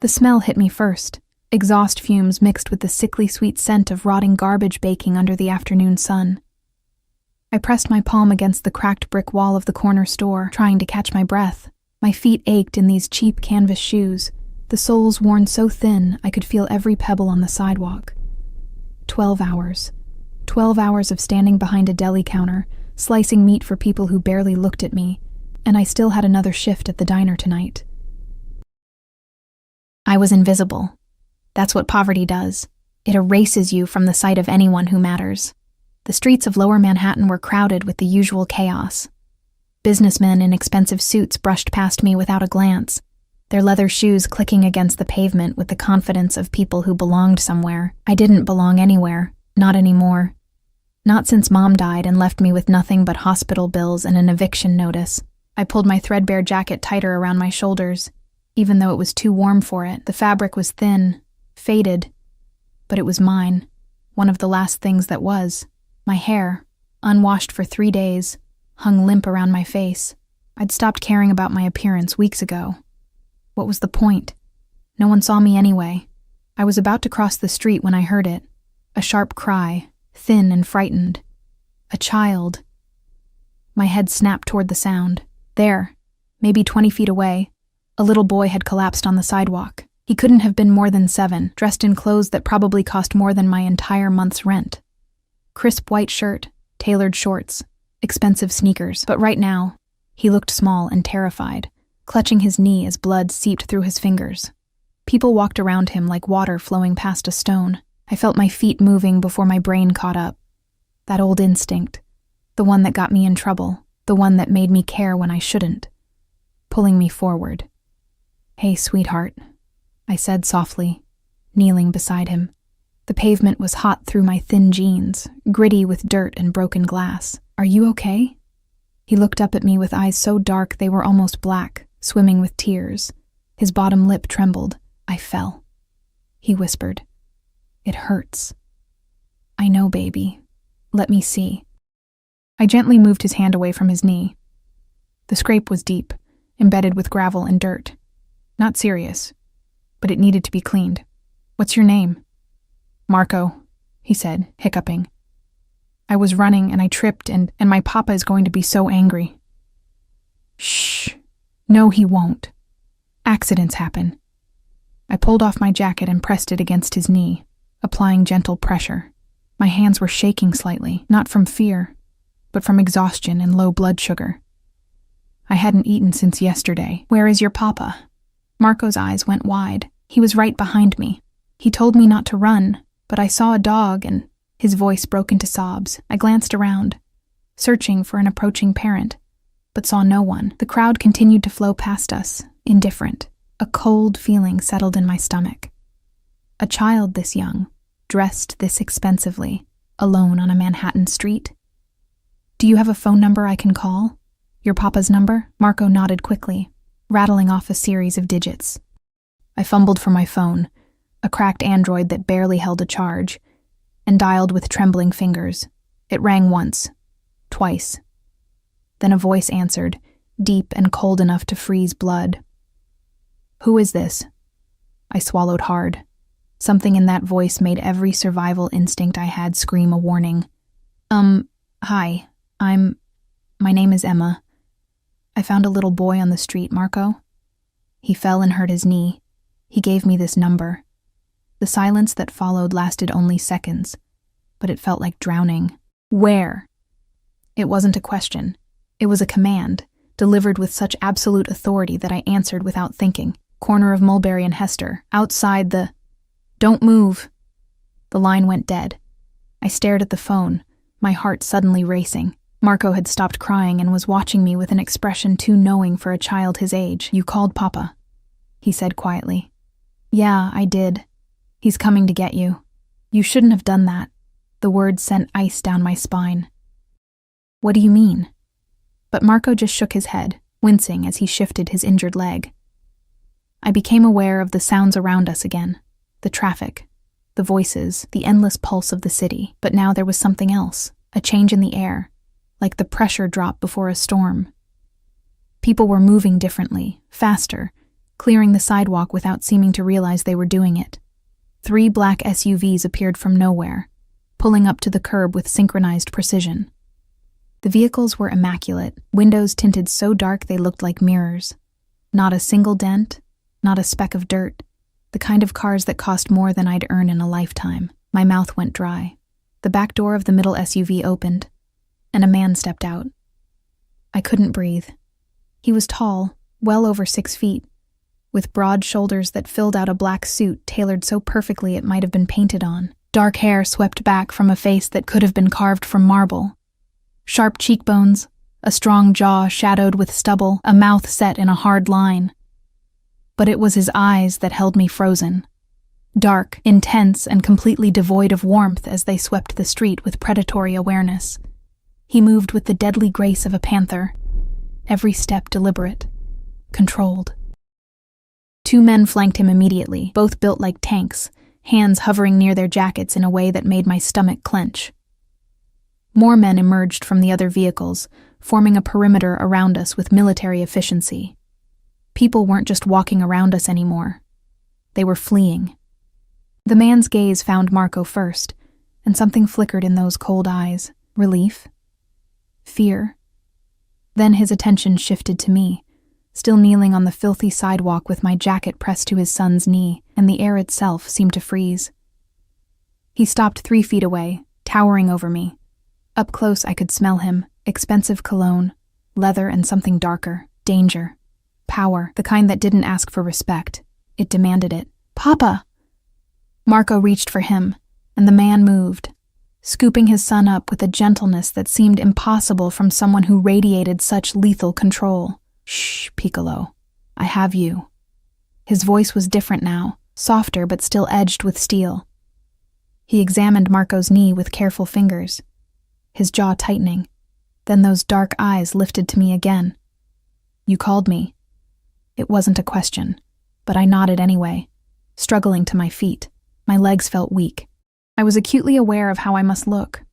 The smell hit me first, exhaust fumes mixed with the sickly sweet scent of rotting garbage baking under the afternoon sun. I pressed my palm against the cracked brick wall of the corner store, trying to catch my breath. My feet ached in these cheap canvas shoes, the soles worn so thin I could feel every pebble on the sidewalk. 12 hours. 12 hours of standing behind a deli counter, slicing meat for people who barely looked at me, and I still had another shift at the diner tonight. I was invisible. That's what poverty does. It erases you from the sight of anyone who matters. The streets of Lower Manhattan were crowded with the usual chaos. Businessmen in expensive suits brushed past me without a glance, their leather shoes clicking against the pavement with the confidence of people who belonged somewhere. I didn't belong anywhere, not anymore. Not since Mom died and left me with nothing but hospital bills and an eviction notice. I pulled my threadbare jacket tighter around my shoulders, even though it was too warm for it. The fabric was thin, faded, but it was mine, one of the last things that was. My hair, unwashed for 3 days, hung limp around my face. I'd stopped caring about my appearance weeks ago. What was the point? No one saw me anyway. I was about to cross the street when I heard it. A sharp cry, thin and frightened. A child. My head snapped toward the sound. There, maybe 20 feet away, a little boy had collapsed on the sidewalk. He couldn't have been more than 7, dressed in clothes that probably cost more than my entire month's rent. Crisp white shirt, tailored shorts, expensive sneakers. But right now, he looked small and terrified, clutching his knee as blood seeped through his fingers. People walked around him like water flowing past a stone. I felt my feet moving before my brain caught up. That old instinct, the one that got me in trouble, the one that made me care when I shouldn't, pulling me forward. "Hey, sweetheart," I said softly, kneeling beside him. The pavement was hot through my thin jeans, gritty with dirt and broken glass. "Are you okay?" He looked up at me with eyes so dark they were almost black, swimming with tears. His bottom lip trembled. I fell. He whispered, "It hurts." "I know, baby. Let me see." I gently moved his hand away from his knee. The scrape was deep, embedded with gravel and dirt. Not serious, but it needed to be cleaned. "What's your name?" "Marco," he said, hiccuping. "I was running and I tripped and my papa is going to be so angry." "Shh. No, he won't. Accidents happen." I pulled off my jacket and pressed it against his knee, applying gentle pressure. My hands were shaking slightly, not from fear, but from exhaustion and low blood sugar. I hadn't eaten since yesterday. "Where is your papa?" Marco's eyes went wide. He was right behind me. He told me not to run, but I saw a dog and his voice broke into sobs. I glanced around, searching for an approaching parent, but saw no one. The crowd continued to flow past us, indifferent. A cold feeling settled in my stomach. A child this young, dressed this expensively, alone on a Manhattan street. "Do you have a phone number I can call? Your papa's number?" Marco nodded quickly, rattling off a series of digits. I fumbled for my phone, a cracked Android that barely held a charge, and dialed with trembling fingers. It rang once, twice. Then a voice answered, deep and cold enough to freeze blood. "Who is this?" I swallowed hard. Something in that voice made every survival instinct I had scream a warning. Hi, my name is Emma. I found a little boy on the street, Marco." He fell and hurt his knee. He gave me this number. The silence that followed lasted only seconds, but it felt like drowning. "Where?" It wasn't a question. It was a command, delivered with such absolute authority that I answered without thinking. "Corner of Mulberry and Hester, outside the—" "Don't move." The line went dead. I stared at the phone, my heart suddenly racing. Marco had stopped crying and was watching me with an expression too knowing for a child his age. "You called Papa," he said quietly. "Yeah, I did. He's coming to get you. You shouldn't have done that." The words sent ice down my spine. "What do you mean?" But Marco just shook his head, wincing as he shifted his injured leg. I became aware of the sounds around us again. The traffic, the voices, the endless pulse of the city. But now there was something else, a change in the air, like the pressure drop before a storm. People were moving differently, faster, clearing the sidewalk without seeming to realize they were doing it. 3 black SUVs appeared from nowhere, pulling up to the curb with synchronized precision. The vehicles were immaculate, windows tinted so dark they looked like mirrors. Not a single dent, not a speck of dirt. The kind of cars that cost more than I'd earn in a lifetime. My mouth went dry. The back door of the middle SUV opened, and a man stepped out. I couldn't breathe. He was tall, well over 6 feet, with broad shoulders that filled out a black suit tailored so perfectly it might have been painted on. Dark hair swept back from a face that could have been carved from marble. Sharp cheekbones, a strong jaw shadowed with stubble, a mouth set in a hard line. But it was his eyes that held me frozen. Dark, intense, and completely devoid of warmth as they swept the street with predatory awareness. He moved with the deadly grace of a panther, every step deliberate, controlled. 2 men flanked him immediately, both built like tanks, hands hovering near their jackets in a way that made my stomach clench. More men emerged from the other vehicles, forming a perimeter around us with military efficiency. People weren't just walking around us anymore. They were fleeing. The man's gaze found Marco first, and something flickered in those cold eyes. Relief? Fear? Then his attention shifted to me, still kneeling on the filthy sidewalk with my jacket pressed to his son's knee, and the air itself seemed to freeze. He stopped 3 feet away, towering over me. Up close I could smell him, expensive cologne, leather and something darker, danger, power, the kind that didn't ask for respect. It demanded it. "Papa!" Marco reached for him, and the man moved, scooping his son up with a gentleness that seemed impossible from someone who radiated such lethal control. "Shh, Piccolo. I have you." His voice was different now, softer but still edged with steel. He examined Marco's knee with careful fingers, his jaw tightening. Then those dark eyes lifted to me again. "You called me." It wasn't a question, but I nodded anyway, struggling to my feet. My legs felt weak. I was acutely aware of how I must look.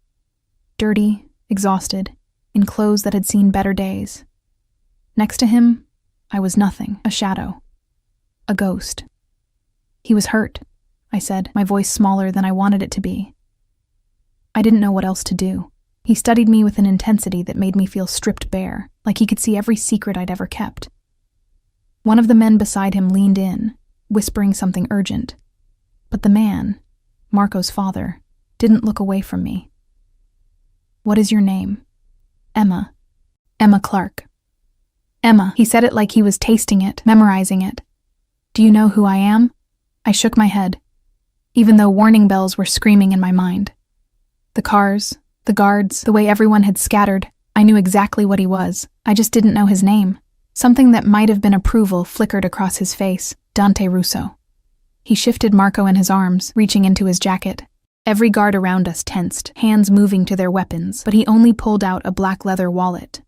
Dirty, exhausted, in clothes that had seen better days. Next to him, I was nothing, a shadow, a ghost. "He was hurt," I said, my voice smaller than I wanted it to be. I didn't know what else to do. He studied me with an intensity that made me feel stripped bare, like he could see every secret I'd ever kept. One of the men beside him leaned in, whispering something urgent. But the man, Marco's father, didn't look away from me. "What is your name?" "Emma. Emma Clark." "Emma," he said it like he was tasting it, memorizing it. "Do you know who I am?" I shook my head, even though warning bells were screaming in my mind. The cars, the guards, the way everyone had scattered, I knew exactly what he was. I just didn't know his name. Something that might have been approval flickered across his face. Dante Russo. He shifted Marco in his arms, reaching into his jacket. Every guard around us tensed, hands moving to their weapons, but he only pulled out a black leather wallet.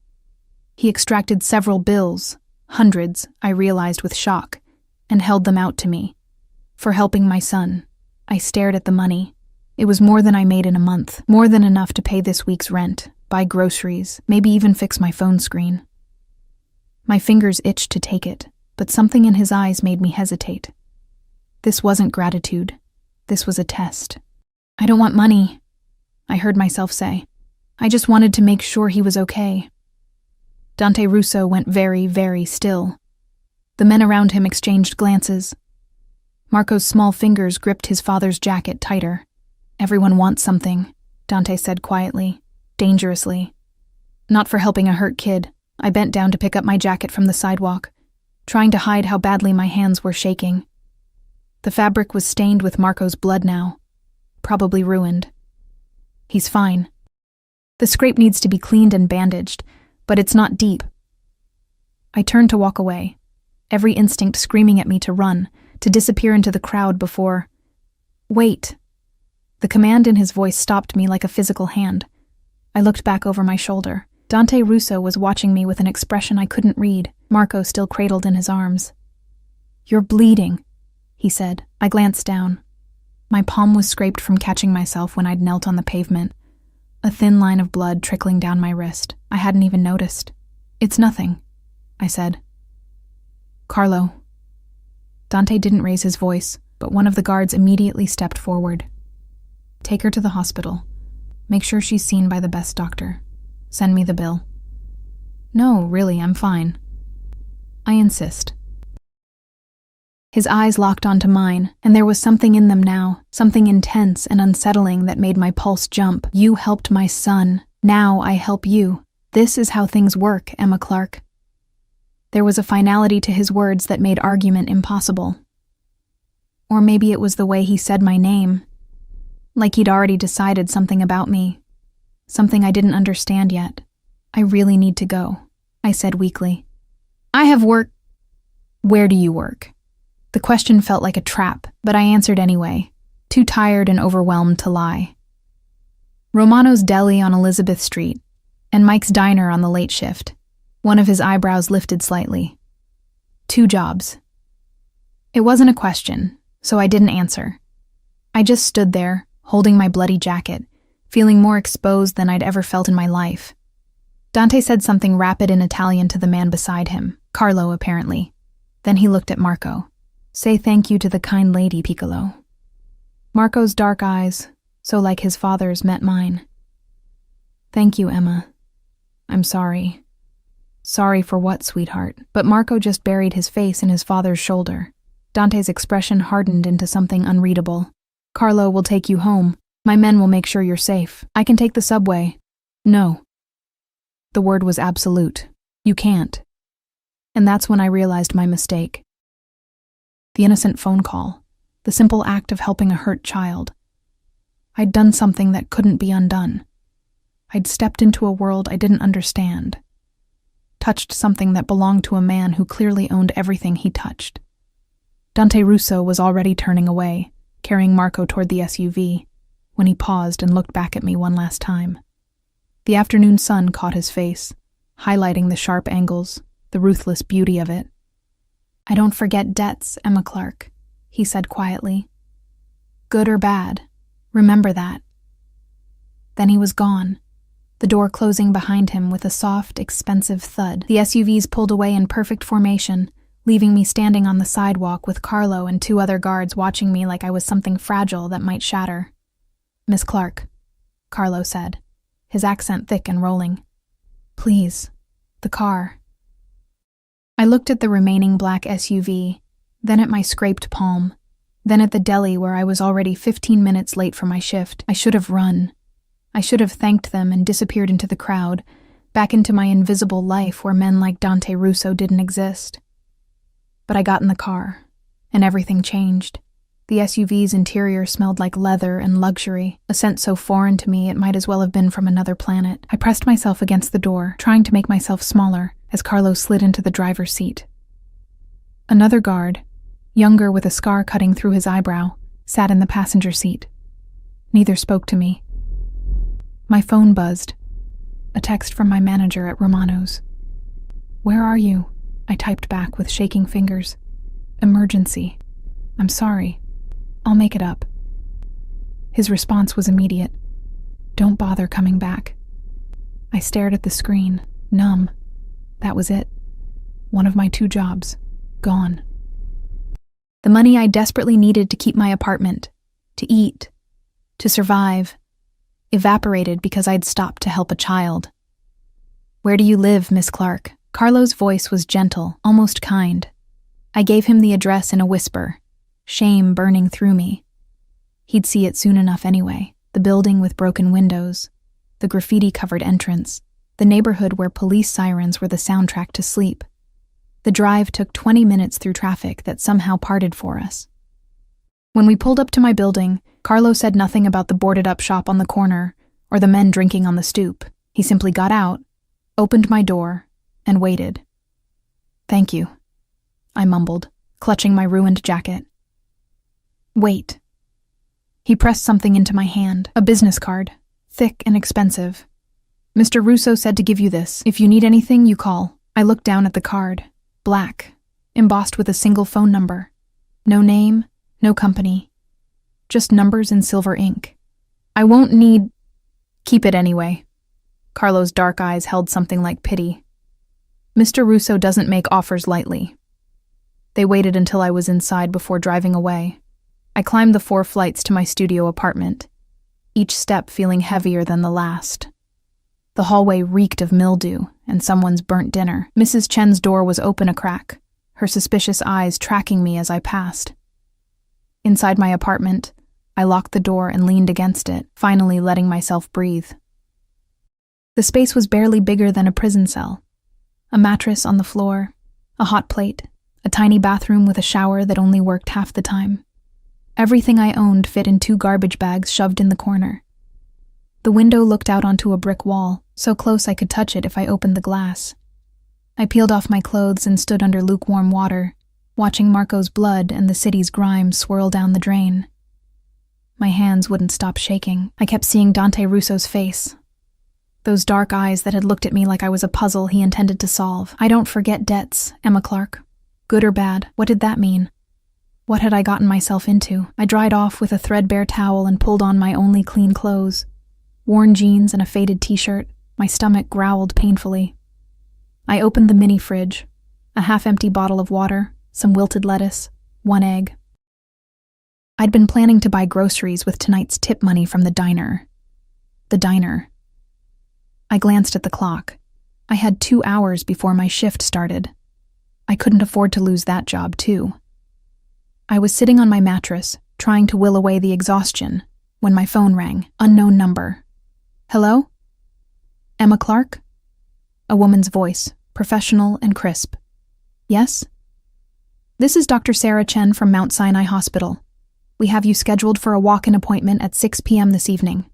He extracted several bills, hundreds, I realized with shock, and held them out to me. For helping my son. I stared at the money. It was more than I made in a month, more than enough to pay this week's rent, buy groceries, maybe even fix my phone screen. My fingers itched to take it, but something in his eyes made me hesitate. This wasn't gratitude. This was a test. "I don't want money," I heard myself say. "I just wanted to make sure he was okay." Dante Russo went very, very still. The men around him exchanged glances. Marco's small fingers gripped his father's jacket tighter. "Everyone wants something," Dante said quietly, dangerously. Not for helping a hurt kid. I bent down to pick up my jacket from the sidewalk, trying to hide how badly my hands were shaking. The fabric was stained with Marco's blood now, probably ruined. "He's fine. The scrape needs to be cleaned and bandaged, but it's not deep." I turned to walk away, every instinct screaming at me to run, to disappear into the crowd before... "Wait." The command in his voice stopped me like a physical hand. I looked back over my shoulder. Dante Russo was watching me with an expression I couldn't read, Marco still cradled in his arms. "You're bleeding," he said. I glanced down. My palm was scraped from catching myself when I'd knelt on the pavement, a thin line of blood trickling down my wrist. I hadn't even noticed. "It's nothing," I said. "Carlo," Dante didn't raise his voice, but one of the guards immediately stepped forward. Take her to the hospital. Make sure she's seen by the best doctor. Send me the bill. No, really, I'm fine. I insist. His eyes locked onto mine, and there was something in them now, something intense and unsettling that made my pulse jump. You helped my son. Now I help you. This is how things work, Emma Clark. There was a finality to his words that made argument impossible. Or maybe it was the way he said my name. Like he'd already decided something about me. Something I didn't understand yet. I really need to go, I said weakly. I have work. Where do you work? The question felt like a trap, but I answered anyway, too tired and overwhelmed to lie. Romano's Deli on Elizabeth Street, and Mike's Diner on the late shift. One of his eyebrows lifted slightly. 2 jobs. It wasn't a question, so I didn't answer. I just stood there, holding my bloody jacket, feeling more exposed than I'd ever felt in my life. Dante said something rapid in Italian to the man beside him, Carlo apparently. Then he looked at Marco. Say thank you to the kind lady, Piccolo. Marco's dark eyes, so like his father's, met mine. Thank you, Emma. I'm sorry. Sorry for what, sweetheart? But Marco just buried his face in his father's shoulder. Dante's expression hardened into something unreadable. Carlo will take you home. My men will make sure you're safe. I can take the subway. No. The word was absolute. You can't. And that's when I realized my mistake. The innocent phone call. The simple act of helping a hurt child. I'd done something that couldn't be undone. I'd stepped into a world I didn't understand. Touched something that belonged to a man who clearly owned everything he touched. Dante Russo was already turning away, carrying Marco toward the SUV, when he paused and looked back at me one last time. The afternoon sun caught his face, highlighting the sharp angles, the ruthless beauty of it. I don't forget debts, Emma Clark, he said quietly. Good or bad, remember that. Then he was gone, the door closing behind him with a soft, expensive thud. The SUVs pulled away in perfect formation, leaving me standing on the sidewalk with Carlo and 2 other guards watching me like I was something fragile that might shatter. Miss Clark, Carlo said, his accent thick and rolling. Please, the car. I looked at the remaining black SUV, then at my scraped palm, then at the deli where I was already 15 minutes late for my shift. I should have run. I should have thanked them and disappeared into the crowd, back into my invisible life where men like Dante Russo didn't exist. But I got in the car, and everything changed. The SUV's interior smelled like leather and luxury, a scent so foreign to me it might as well have been from another planet. I pressed myself against the door, trying to make myself smaller, as Carlo slid into the driver's seat. Another guard, younger with a scar cutting through his eyebrow, sat in the passenger seat. Neither spoke to me. My phone buzzed. A text from my manager at Romano's. Where are you? I typed back with shaking fingers. Emergency. I'm sorry. I'll make it up. His response was immediate. Don't bother coming back. I stared at the screen, numb. That was it. One of my 2 jobs. Gone. The money I desperately needed to keep my apartment, to eat, to survive, evaporated because I'd stopped to help a child. Where do you live, Miss Clark? Carlo's voice was gentle, almost kind. I gave him the address in a whisper, shame burning through me. He'd see it soon enough anyway. The building with broken windows, the graffiti-covered entrance, the neighborhood where police sirens were the soundtrack to sleep. The drive took 20 minutes through traffic that somehow parted for us. When we pulled up to my building, Carlo said nothing about the boarded-up shop on the corner or the men drinking on the stoop. He simply got out, opened my door, and waited. Thank you, I mumbled, clutching my ruined jacket. Wait. He pressed something into my hand, a business card, thick and expensive. Mr. Russo said to give you this. If you need anything, you call. I looked down at the card. Black, embossed with a single phone number. No name, no company. Just numbers in silver ink. I won't need... Keep it anyway. Carlo's dark eyes held something like pity. Mr. Russo doesn't make offers lightly. They waited until I was inside before driving away. I climbed the 4 flights to my studio apartment, each step feeling heavier than the last. The hallway reeked of mildew and someone's burnt dinner. Mrs. Chen's door was open a crack, her suspicious eyes tracking me as I passed. Inside my apartment, I locked the door and leaned against it, finally letting myself breathe. The space was barely bigger than a prison cell. A mattress on the floor, a hot plate, a tiny bathroom with a shower that only worked half the time. Everything I owned fit in 2 garbage bags shoved in the corner. The window looked out onto a brick wall, so close I could touch it if I opened the glass. I peeled off my clothes and stood under lukewarm water, watching Marco's blood and the city's grime swirl down the drain. My hands wouldn't stop shaking. I kept seeing Dante Russo's face. Those dark eyes that had looked at me like I was a puzzle he intended to solve. I don't forget debts, Emma Clark. Good or bad, what did that mean? What had I gotten myself into? I dried off with a threadbare towel and pulled on my only clean clothes. Worn jeans and a faded t-shirt, my stomach growled painfully. I opened the mini fridge, a half-empty bottle of water, some wilted lettuce, 1 egg. I'd been planning to buy groceries with tonight's tip money from the diner. The diner. I glanced at the clock. I had 2 hours before my shift started. I couldn't afford to lose that job, too. I was sitting on my mattress, trying to will away the exhaustion, when my phone rang. Unknown number. Hello? Emma Clark? A woman's voice, professional and crisp. Yes? This is Dr. Sarah Chen from Mount Sinai Hospital. We have you scheduled for a walk-in appointment at 6 p.m. this evening.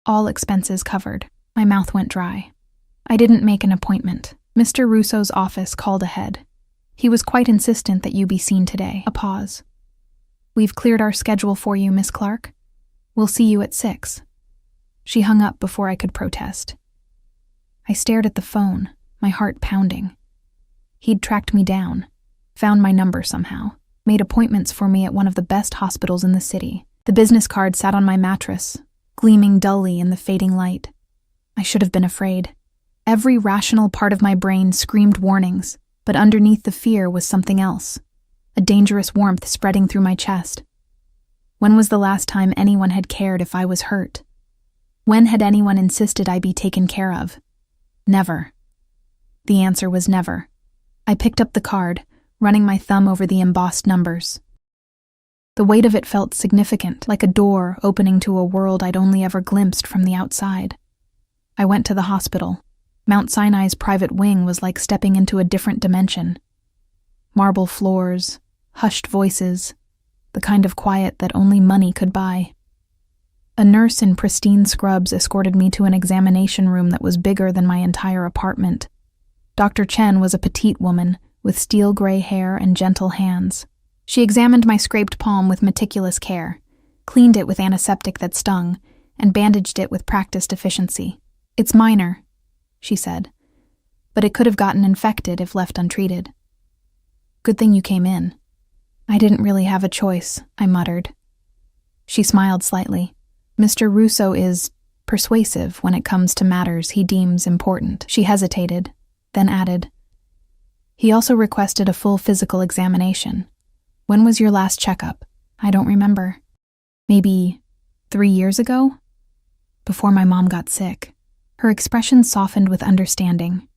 All expenses covered. My mouth went dry. I didn't make an appointment. Mr. Russo's office called ahead. He was quite insistent that you be seen today. A pause. We've cleared our schedule for you, Miss Clark. We'll see you at 6. She hung up before I could protest. I stared at the phone, my heart pounding. He'd tracked me down, found my number somehow, made appointments for me at one of the best hospitals in the city. The business card sat on my mattress, gleaming dully in the fading light. I should have been afraid. Every rational part of my brain screamed warnings, but underneath the fear was something else, a dangerous warmth spreading through my chest. When was the last time anyone had cared if I was hurt? When had anyone insisted I be taken care of? Never. The answer was never. I picked up the card, running my thumb over the embossed numbers. The weight of it felt significant, like a door opening to a world I'd only ever glimpsed from the outside. I went to the hospital. Mount Sinai's private wing was like stepping into a different dimension. Marble floors, hushed voices, the kind of quiet that only money could buy. A nurse in pristine scrubs escorted me to an examination room that was bigger than my entire apartment. Dr. Chen was a petite woman with steel gray hair and gentle hands. She examined my scraped palm with meticulous care, cleaned it with antiseptic that stung, and bandaged it with practiced efficiency. It's minor, she said, but it could have gotten infected if left untreated. Good thing you came in. I didn't really have a choice, I muttered. She smiled slightly. Mr. Russo is persuasive when it comes to matters he deems important. She hesitated, then added, he also requested a full physical examination. When was your last checkup? I don't remember. Maybe 3 years ago? Before my mom got sick. Her expression softened with understanding.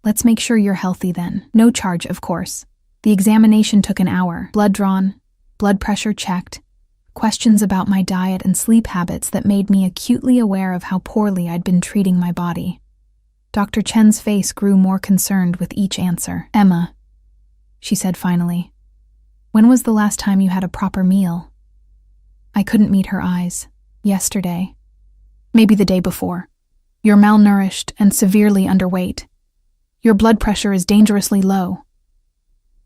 Let's make sure you're healthy then. No charge, of course. The examination took an hour. Blood drawn, blood pressure checked, questions about my diet and sleep habits that made me acutely aware of how poorly I'd been treating my body. Dr. Chen's face grew more concerned with each answer. Emma, she said finally, when was the last time you had a proper meal? I couldn't meet her eyes. Yesterday. Maybe the day before. You're malnourished and severely underweight. Your blood pressure is dangerously low.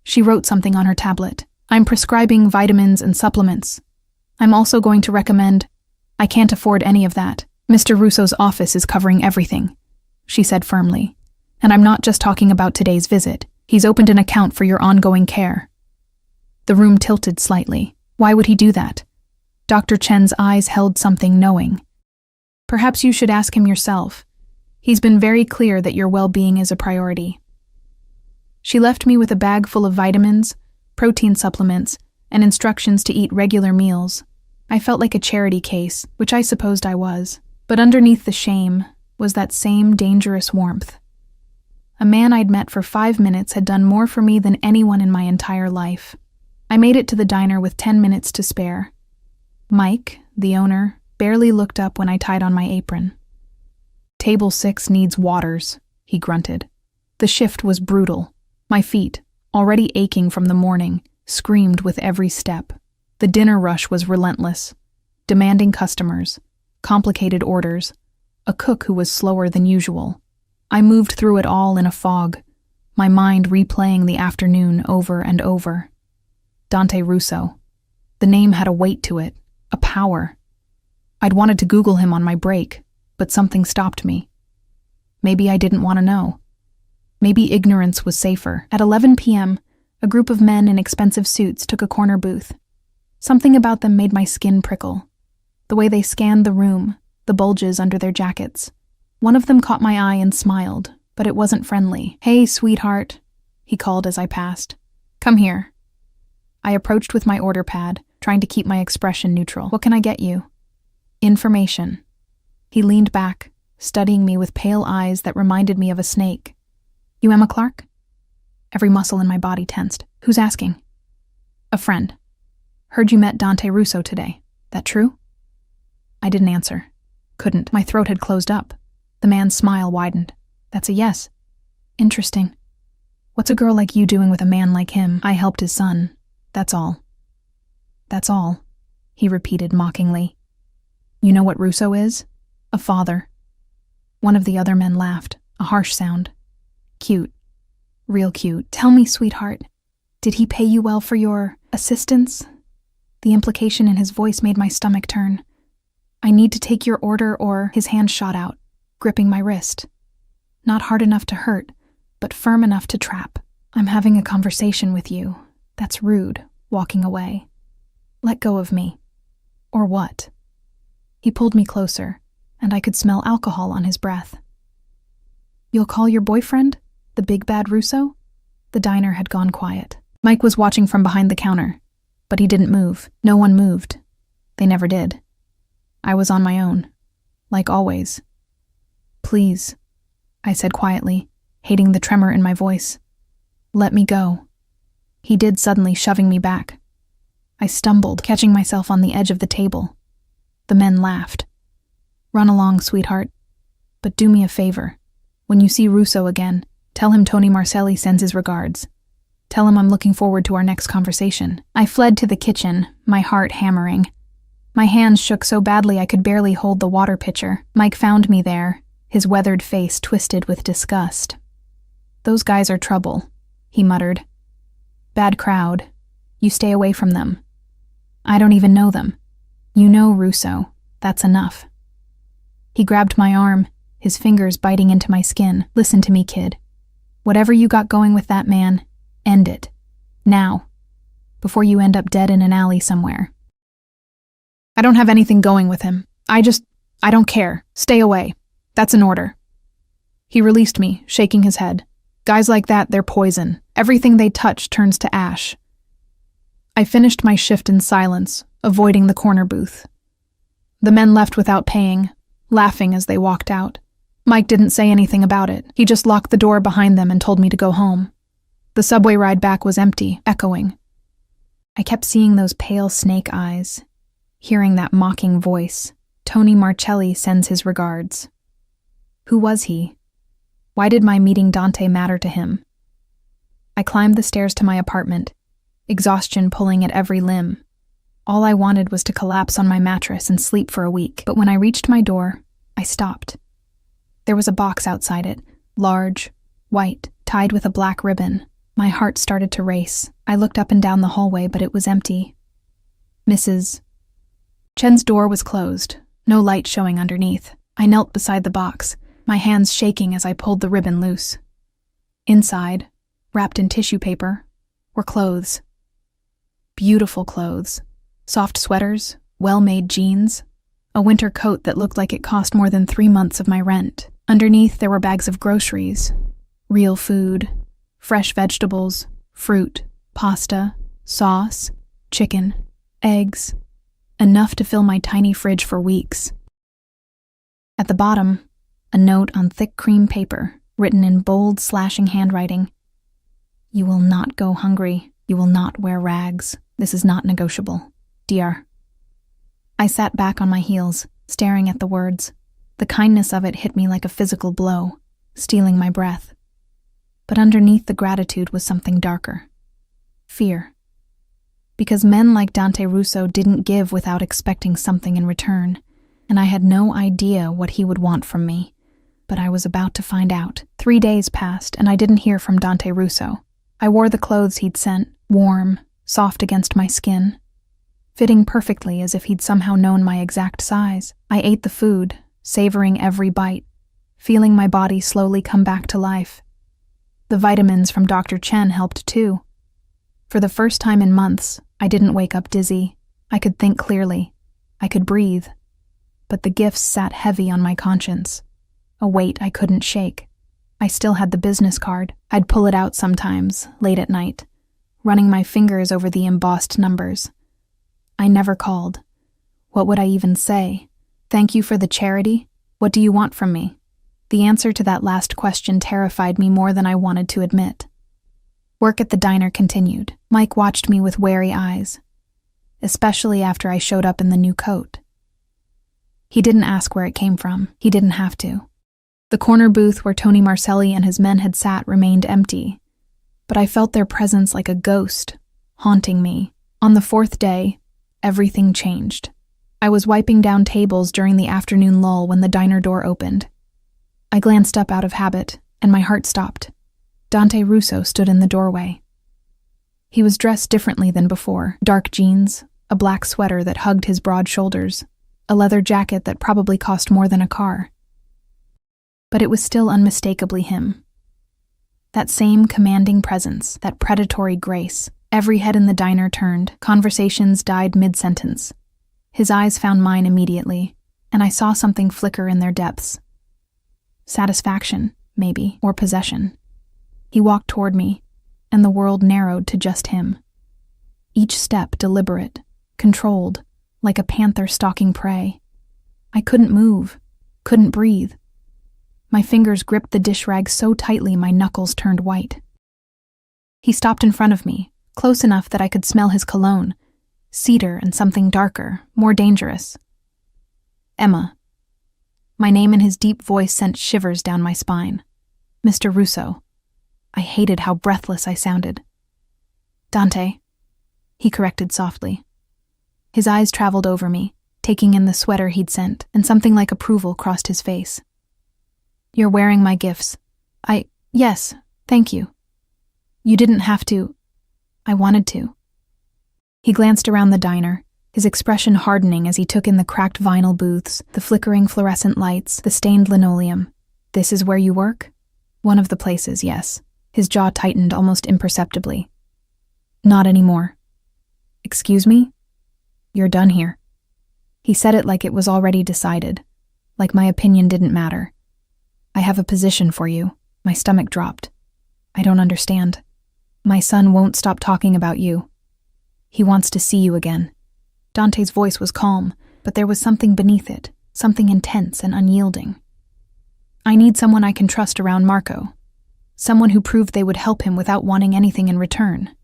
She wrote something on her tablet. I'm prescribing vitamins and supplements. I'm also going to recommend... I can't afford any of that. Mr. Russo's office is covering everything, she said firmly. And I'm not just talking about today's visit. He's opened an account for your ongoing care. The room tilted slightly. Why would he do that? Dr. Chen's eyes held something knowing. Perhaps you should ask him yourself. He's been very clear that your well-being is a priority. She left me with a bag full of vitamins, protein supplements, and instructions to eat regular meals. I felt like a charity case, which I supposed I was. But underneath the shame was that same dangerous warmth. A man I'd met for 5 minutes had done more for me than anyone in my entire life. I made it to the diner with 10 minutes to spare. Mike, the owner, barely looked up when I tied on my apron. "Table 6 needs waters," he grunted. The shift was brutal. My feet, already aching from the morning, screamed with every step. The dinner rush was relentless. Demanding customers, complicated orders, a cook who was slower than usual. I moved through it all in a fog, my mind replaying the afternoon over and over. Dante Russo. The name had a weight to it, a power. I'd wanted to Google him on my break, but something stopped me. Maybe I didn't want to know. Maybe ignorance was safer. At 11 p.m., a group of men in expensive suits took a corner booth. Something about them made my skin prickle. The way they scanned the room, the bulges under their jackets. One of them caught my eye and smiled, but it wasn't friendly. "Hey, sweetheart," he called as I passed. "Come here." I approached with my order pad, trying to keep my expression neutral. "What can I get you?" "Information." He leaned back, studying me with pale eyes that reminded me of a snake. "You Emma Clark?" Every muscle in my body tensed. "Who's asking?" "A friend. Heard you met Dante Russo today. That true?" I didn't answer. Couldn't. My throat had closed up. The man's smile widened. "That's a yes." "Interesting. What's a girl like you doing with a man like him?" "I helped his son. That's all." "That's all," he repeated mockingly. "You know what Russo is?" "A father." One of the other men laughed, a harsh sound. "Cute. Real cute. Tell me, sweetheart, did he pay you well for your assistance?" The implication in his voice made my stomach turn. "I need to take your order," or his hand shot out, gripping my wrist. Not hard enough to hurt, but firm enough to trap. "I'm having a conversation with you. That's rude," walking away. "Let go of me." "Or what?" He pulled me closer, and I could smell alcohol on his breath. "You'll call your boyfriend? The big bad Russo?" The diner had gone quiet. Mike was watching from behind the counter, but he didn't move. No one moved. They never did. I was on my own, like always. "Please," I said quietly, hating the tremor in my voice. "Let me go." He did, suddenly shoving me back. I stumbled, catching myself on the edge of the table. The men laughed. "Run along, sweetheart. But do me a favor. When you see Russo again, tell him Tony Marcelli sends his regards. Tell him I'm looking forward to our next conversation." I fled to the kitchen, my heart hammering. My hands shook so badly I could barely hold the water pitcher. Mike found me there, his weathered face twisted with disgust. "Those guys are trouble," he muttered. "Bad crowd. You stay away from them." "I don't even know them." "You know Russo. That's enough." He grabbed my arm, his fingers biting into my skin. "Listen to me, kid. Whatever you got going with that man, end it. Now. Before you end up dead in an alley somewhere." "I don't have anything going with him. I don't care. Stay away. That's an order." He released me, shaking his head. "Guys like that, they're poison. Everything they touch turns to ash." I finished my shift in silence, avoiding the corner booth. The men left without paying, laughing as they walked out. Mike didn't say anything about it. He just locked the door behind them and told me to go home. The subway ride back was empty, echoing. I kept seeing those pale snake eyes, hearing that mocking voice. "Tony Marcelli sends his regards." Who was he? Why did my meeting Dante matter to him? I climbed the stairs to my apartment, exhaustion pulling at every limb. All I wanted was to collapse on my mattress and sleep for a week. But when I reached my door, I stopped. There was a box outside it, large, white, tied with a black ribbon. My heart started to race. I looked up and down the hallway, but it was empty. Mrs. Chen's door was closed, no light showing underneath. I knelt beside the box, my hands shaking as I pulled the ribbon loose. Inside, wrapped in tissue paper, were clothes. Beautiful clothes. Soft sweaters, well-made jeans, a winter coat that looked like it cost more than 3 months of my rent. Underneath, there were bags of groceries, real food, Fresh vegetables, fruit, pasta, sauce, chicken, eggs, enough to fill my tiny fridge for weeks. At the bottom, a note on thick cream paper, written in bold, slashing handwriting. You will not go hungry. You will not wear rags. This is not negotiable. Dear. I sat back on my heels, staring at the words. The kindness of it hit me like a physical blow, stealing my breath. But underneath the gratitude was something darker. Fear. Because men like Dante Russo didn't give without expecting something in return, and I had no idea what he would want from me. But I was about to find out. 3 days passed, and I didn't hear from Dante Russo. I wore the clothes he'd sent, warm, soft against my skin, fitting perfectly as if he'd somehow known my exact size. I ate the food, savoring every bite, feeling my body slowly come back to life. The vitamins from Dr. Chen helped too. For the first time in months, I didn't wake up dizzy. I could think clearly. I could breathe. But the gifts sat heavy on my conscience, a weight I couldn't shake. I still had the business card. I'd pull it out sometimes, late at night, running my fingers over the embossed numbers. I never called. What would I even say? Thank you for the charity? What do you want from me? The answer to that last question terrified me more than I wanted to admit. Work at the diner continued. Mike watched me with wary eyes, especially after I showed up in the new coat. He didn't ask where it came from. He didn't have to. The corner booth where Tony Marcelli and his men had sat remained empty, but I felt their presence like a ghost, haunting me. On the 4th day, everything changed. I was wiping down tables during the afternoon lull when the diner door opened. I glanced up out of habit, and my heart stopped. Dante Russo stood in the doorway. He was dressed differently than before. Dark jeans, a black sweater that hugged his broad shoulders, a leather jacket that probably cost more than a car. But it was still unmistakably him. That same commanding presence, that predatory grace. Every head in the diner turned. Conversations died mid-sentence. His eyes found mine immediately, and I saw something flicker in their depths. Satisfaction, maybe, or possession. He walked toward me, and the world narrowed to just him. Each step deliberate, controlled, like a panther stalking prey. I couldn't move, couldn't breathe. My fingers gripped the dish rag so tightly my knuckles turned white. He stopped in front of me, close enough that I could smell his cologne, cedar and something darker, more dangerous. Emma. My name in his deep voice sent shivers down my spine. Mr. Russo. I hated how breathless I sounded. Dante, he corrected softly. His eyes traveled over me, taking in the sweater he'd sent, and something like approval crossed his face. You're wearing my gifts. Yes, thank you. You didn't have to. I wanted to. He glanced around the diner, his expression hardening as he took in the cracked vinyl booths, the flickering fluorescent lights, the stained linoleum. This is where you work? One of the places, yes. His jaw tightened almost imperceptibly. Not anymore. Excuse me? You're done here. He said it like it was already decided, like my opinion didn't matter. I have a position for you. My stomach dropped. I don't understand. My son won't stop talking about you. He wants to see you again. Dante's voice was calm, but there was something beneath it, something intense and unyielding. I need someone I can trust around Marco. Someone who proved they would help him without wanting anything in return.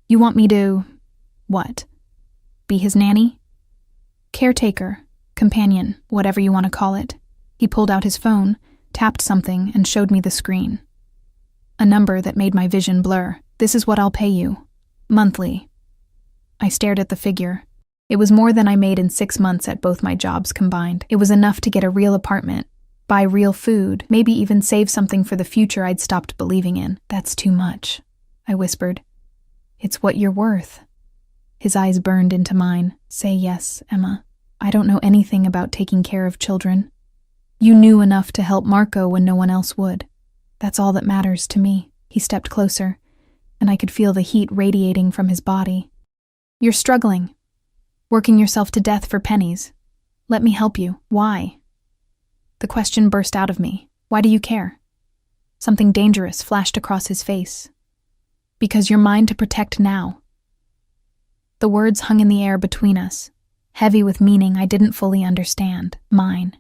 You want me to... what? Be his nanny? Caretaker, companion, whatever you want to call it. He pulled out his phone, tapped something, and showed me the screen. A number that made my vision blur. This is what I'll pay you. Monthly. I stared at the figure. It was more than I made in 6 months at both my jobs combined. It was enough to get a real apartment, buy real food, maybe even save something for the future I'd stopped believing in. That's too much, I whispered. It's what you're worth. His eyes burned into mine. Say yes, Emma. I don't know anything about taking care of children. You knew enough to help Marco when no one else would. That's all that matters to me. He stepped closer, and I could feel the heat radiating from his body. You're struggling, working yourself to death for pennies. Let me help you. Why? The question burst out of me. Why do you care? Something dangerous flashed across his face. Because you're mine to protect now. The words hung in the air between us, heavy with meaning I didn't fully understand. Mine.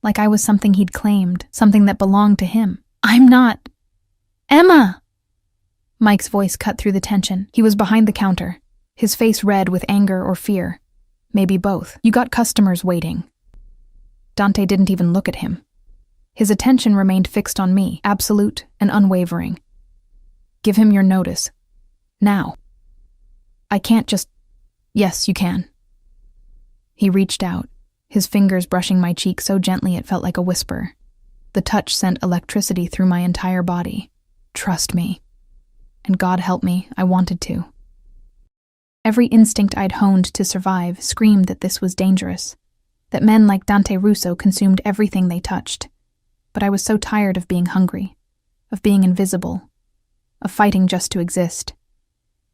Like I was something he'd claimed, something that belonged to him. I'm not... Emma! Mike's voice cut through the tension. He was behind the counter, his face red with anger or fear. Maybe both. You got customers waiting. Dante didn't even look at him. His attention remained fixed on me, absolute and unwavering. Give him your notice. Now. I can't just... Yes, you can. He reached out, his fingers brushing my cheek so gently it felt like a whisper. The touch sent electricity through my entire body. Trust me. And God help me, I wanted to. Every instinct I'd honed to survive screamed that this was dangerous, that men like Dante Russo consumed everything they touched. But I was so tired of being hungry, of being invisible, of fighting just to exist.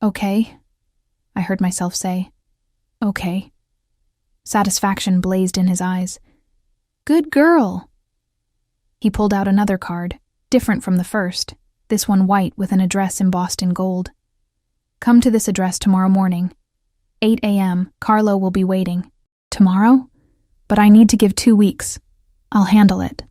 Okay, I heard myself say. Okay. Satisfaction blazed in his eyes. Good girl. He pulled out another card, different from the first, this one white with an address embossed in gold. Come to this address tomorrow morning. 8 a.m., Carlo will be waiting. Tomorrow? But I need to give 2 weeks. I'll handle it.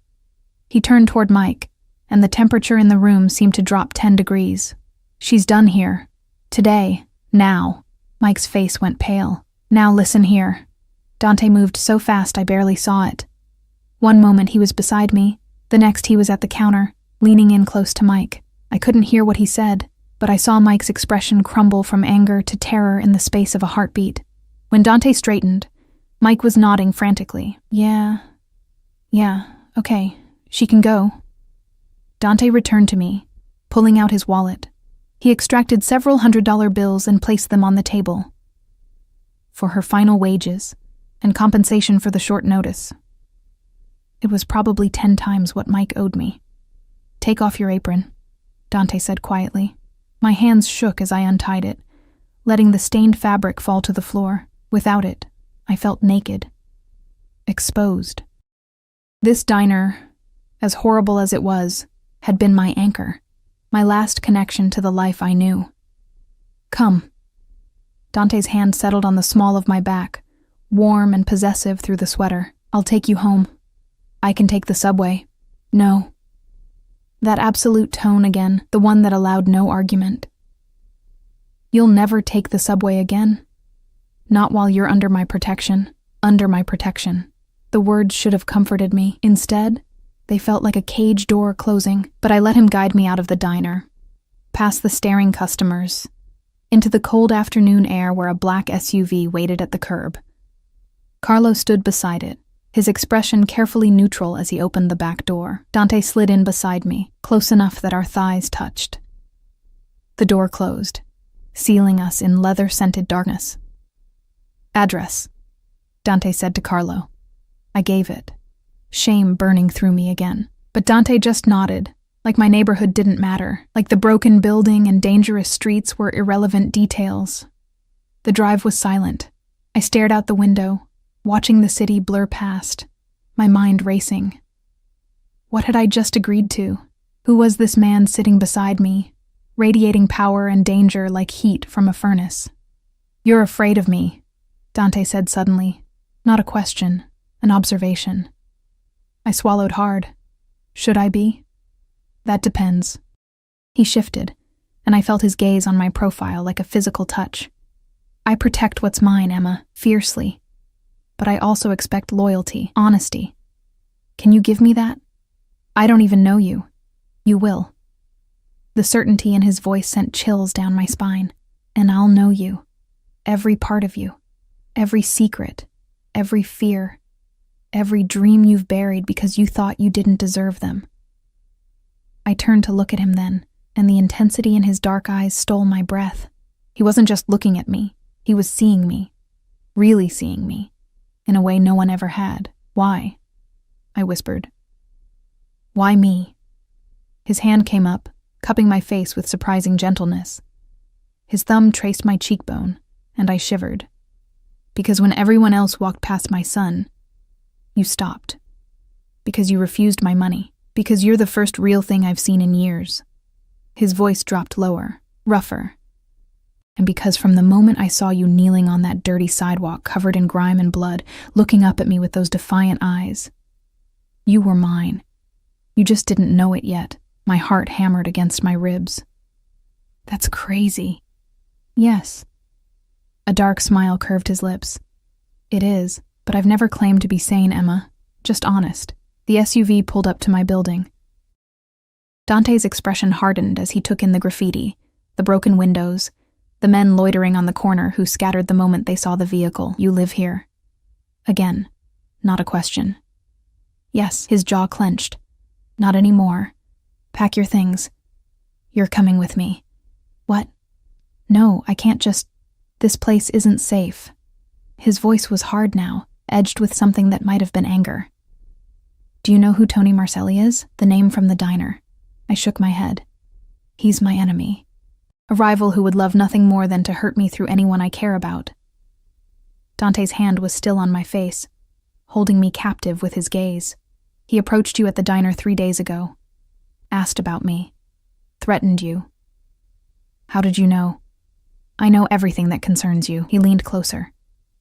He turned toward Mike, and the temperature in the room seemed to drop 10 degrees. She's done here. Today. Now. Mike's face went pale. Now listen here. Dante moved so fast I barely saw it. One moment he was beside me, the next he was at the counter, leaning in close to Mike. I couldn't hear what he said, but I saw Mike's expression crumble from anger to terror in the space of a heartbeat. When Dante straightened, Mike was nodding frantically. Yeah, okay, she can go. Dante returned to me, pulling out his wallet. He extracted several $100 bills and placed them on the table. For her final wages, and compensation for the short notice. It was probably 10 times what Mike owed me. Take off your apron, Dante said quietly. My hands shook as I untied it, letting the stained fabric fall to the floor. Without it, I felt naked. Exposed. This diner, as horrible as it was, had been my anchor, my last connection to the life I knew. Come. Dante's hand settled on the small of my back, warm and possessive through the sweater. I'll take you home. I can take the subway. No. That absolute tone again, the one that allowed no argument. You'll never take the subway again. Not while you're under my protection. Under my protection. The words should have comforted me. Instead, they felt like a cage door closing, but I let him guide me out of the diner, past the staring customers, into the cold afternoon air where a black SUV waited at the curb. Carlo stood beside it, his expression carefully neutral as he opened the back door. Dante slid in beside me, close enough that our thighs touched. The door closed, sealing us in leather-scented darkness. Address, Dante said to Carlo. I gave it, shame burning through me again. But Dante just nodded, like my neighborhood didn't matter, like the broken building and dangerous streets were irrelevant details. The drive was silent. I stared out the window, watching the city blur past, my mind racing. What had I just agreed to? Who was this man sitting beside me, radiating power and danger like heat from a furnace? You're afraid of me, Dante said suddenly. Not a question, an observation. I swallowed hard. Should I be? That depends. He shifted, and I felt his gaze on my profile like a physical touch. I protect what's mine, Emma, fiercely. But I also expect loyalty, honesty. Can you give me that? I don't even know you. You will. The certainty in his voice sent chills down my spine. And I'll know you. Every part of you. Every secret. Every fear. Every dream you've buried because you thought you didn't deserve them. I turned to look at him then, and the intensity in his dark eyes stole my breath. He wasn't just looking at me. He was seeing me. Really seeing me. In a way no one ever had. Why? I whispered. Why me? His hand came up, cupping my face with surprising gentleness. His thumb traced my cheekbone, and I shivered. Because when everyone else walked past my son, you stopped. Because you refused my money. Because you're the first real thing I've seen in years." His voice dropped lower, rougher. "And because from the moment I saw you kneeling on that dirty sidewalk covered in grime and blood, looking up at me with those defiant eyes, you were mine. You just didn't know it yet." My heart hammered against my ribs. "That's crazy." "Yes." A dark smile curved his lips. "It is, but I've never claimed to be sane, Emma. Just honest." The SUV pulled up to my building. Dante's expression hardened as he took in the graffiti, the broken windows, the men loitering on the corner who scattered the moment they saw the vehicle. "You live here?" Again, not a question. "Yes." His jaw clenched. "Not anymore. Pack your things. You're coming with me." "What?" "No, I can't just... This place isn't safe." His voice was hard now, edged with something that might have been anger. "Do you know who Tony Marcelli is? The name from the diner." I shook my head. "He's my enemy. A rival who would love nothing more than to hurt me through anyone I care about." Dante's hand was still on my face, holding me captive with his gaze. "He approached you at the diner 3 days ago. Asked about me. Threatened you." "How did you know?" "I know everything that concerns you." He leaned closer,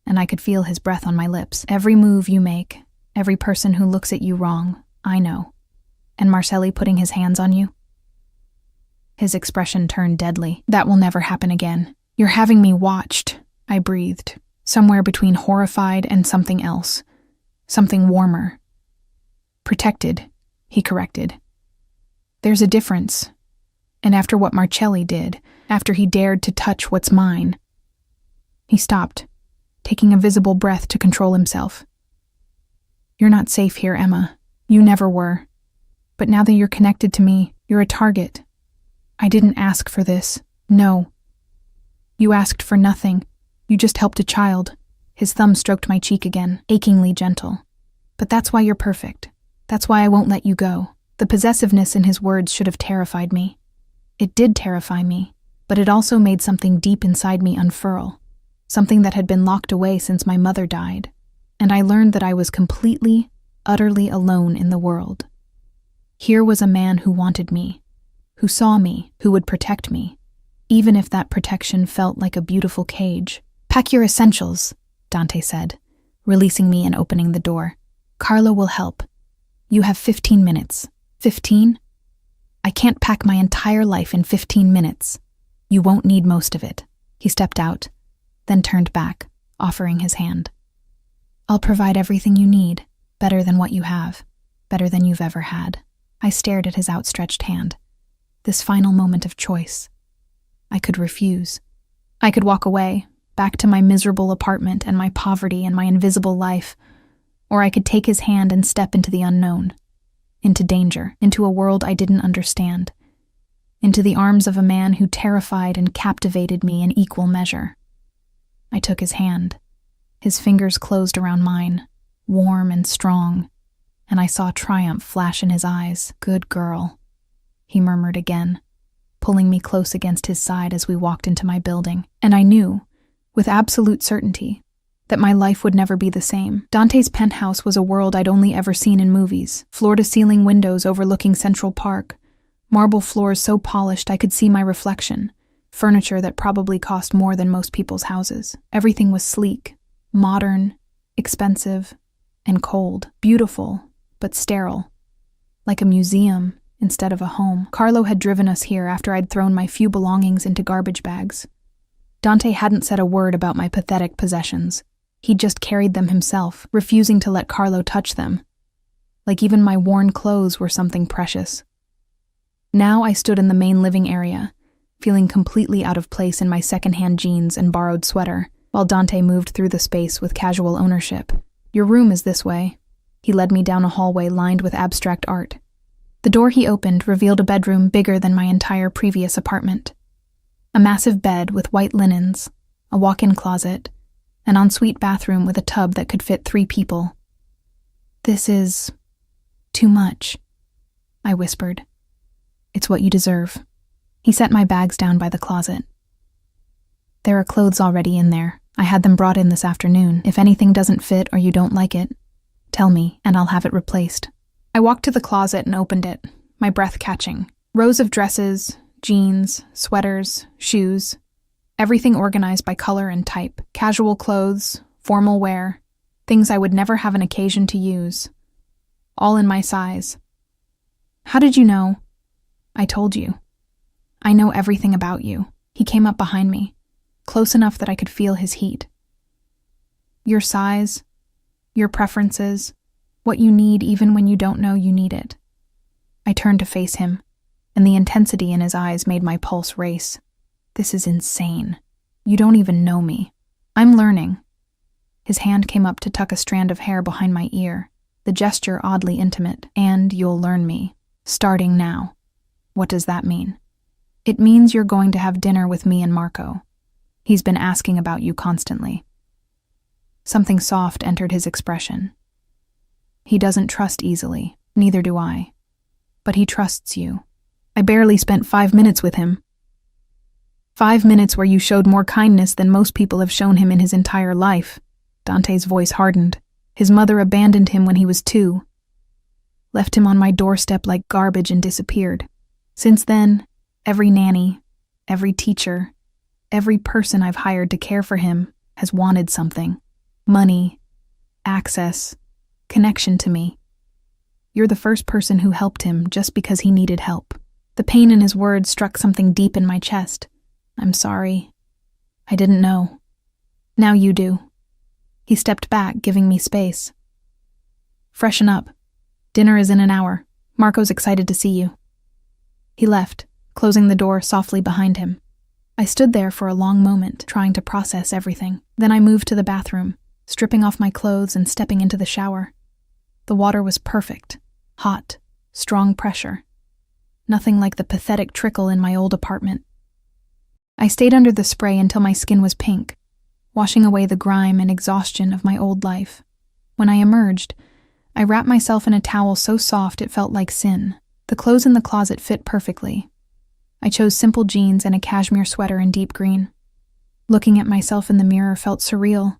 and I could feel his breath on my lips. "Every move you make, every person who looks at you wrong, I know. And Marcelli putting his hands on you?" His expression turned deadly. "That will never happen again. You're having me watched," I breathed, somewhere between horrified and something else. Something warmer. "Protected," he corrected. "There's a difference. And after what Marcelli did, after he dared to touch what's mine..." He stopped, taking a visible breath to control himself. "You're not safe here, Emma. You never were. But now that you're connected to me, you're a target. I didn't ask for this. No. You asked for nothing. You just helped a child." His thumb stroked my cheek again, achingly gentle. "But that's why you're perfect. That's why I won't let you go." The possessiveness in his words should have terrified me. It did terrify me, but it also made something deep inside me unfurl, something that had been locked away since my mother died, and I learned that I was completely, utterly alone in the world. Here was a man who wanted me, who saw me, who would protect me, even if that protection felt like a beautiful cage. "Pack your essentials," Dante said, releasing me and opening the door. "Carlo will help. You have 15 minutes. 15? I can't pack my entire life in 15 minutes. You won't need most of it." He stepped out, then turned back, offering his hand. "I'll provide everything you need, better than what you have, better than you've ever had." I stared at his outstretched hand. This final moment of choice. I could refuse. I could walk away, back to my miserable apartment and my poverty and my invisible life, or I could take his hand and step into the unknown. Into danger, into a world I didn't understand, into the arms of a man who terrified and captivated me in equal measure. I took his hand. His fingers closed around mine, warm and strong, and I saw triumph flash in his eyes. "Good girl," he murmured again, pulling me close against his side as we walked into my building. And I knew, with absolute certainty, that my life would never be the same. Dante's penthouse was a world I'd only ever seen in movies, floor-to-ceiling windows overlooking Central Park, marble floors so polished I could see my reflection, furniture that probably cost more than most people's houses. Everything was sleek, modern, expensive, and cold, beautiful, but sterile, like a museum instead of a home. Carlo had driven us here after I'd thrown my few belongings into garbage bags. Dante hadn't said a word about my pathetic possessions. He'd just carried them himself, refusing to let Carlo touch them. Like even my worn clothes were something precious. Now I stood in the main living area, feeling completely out of place in my secondhand jeans and borrowed sweater, while Dante moved through the space with casual ownership. "Your room is this way." He led me down a hallway lined with abstract art. The door he opened revealed a bedroom bigger than my entire previous apartment. A massive bed with white linens, a walk-in closet, an ensuite bathroom with a tub that could fit 3 people. "This is... too much," I whispered. "It's what you deserve." He set my bags down by the closet. "There are clothes already in there. I had them brought in this afternoon. If anything doesn't fit or you don't like it, tell me and I'll have it replaced." I walked to the closet and opened it, my breath catching. Rows of dresses, jeans, sweaters, shoes, everything organized by color and type. Casual clothes, formal wear, things I would never have an occasion to use. All in my size. How did you know? I told you. I know everything about you. He came up behind me, close enough that I could feel his heat. Your size, your preferences, what you need even when you don't know you need it. I turned to face him, and the intensity in his eyes made my pulse race. This is insane. You don't even know me. I'm learning. His hand came up to tuck a strand of hair behind my ear, the gesture oddly intimate. And you'll learn me, starting now. What does that mean? It means you're going to have dinner with me and Marco. He's been asking about you constantly. Something soft entered his expression. He doesn't trust easily, neither do I. But he trusts you. I barely spent 5 minutes with him. 5 minutes where you showed more kindness than most people have shown him in his entire life. Dante's voice hardened. His mother abandoned him when he was 2. Left him on my doorstep like garbage and disappeared. Since then, every nanny, every teacher, every person I've hired to care for him has wanted something. Money, access, connection to me. You're the first person who helped him just because he needed help. The pain in his words struck something deep in my chest. I'm sorry. I didn't know. Now you do. He stepped back, giving me space. Freshen up. Dinner is in an hour. Marco's excited to see you. He left, closing the door softly behind him. I stood there for a long moment, trying to process everything. Then I moved to the bathroom, stripping off my clothes and stepping into the shower. The water was perfect, hot, strong pressure. Nothing like the pathetic trickle in my old apartment. I stayed under the spray until my skin was pink, washing away the grime and exhaustion of my old life. When I emerged, I wrapped myself in a towel so soft it felt like sin. The clothes in the closet fit perfectly. I chose simple jeans and a cashmere sweater in deep green. Looking at myself in the mirror felt surreal.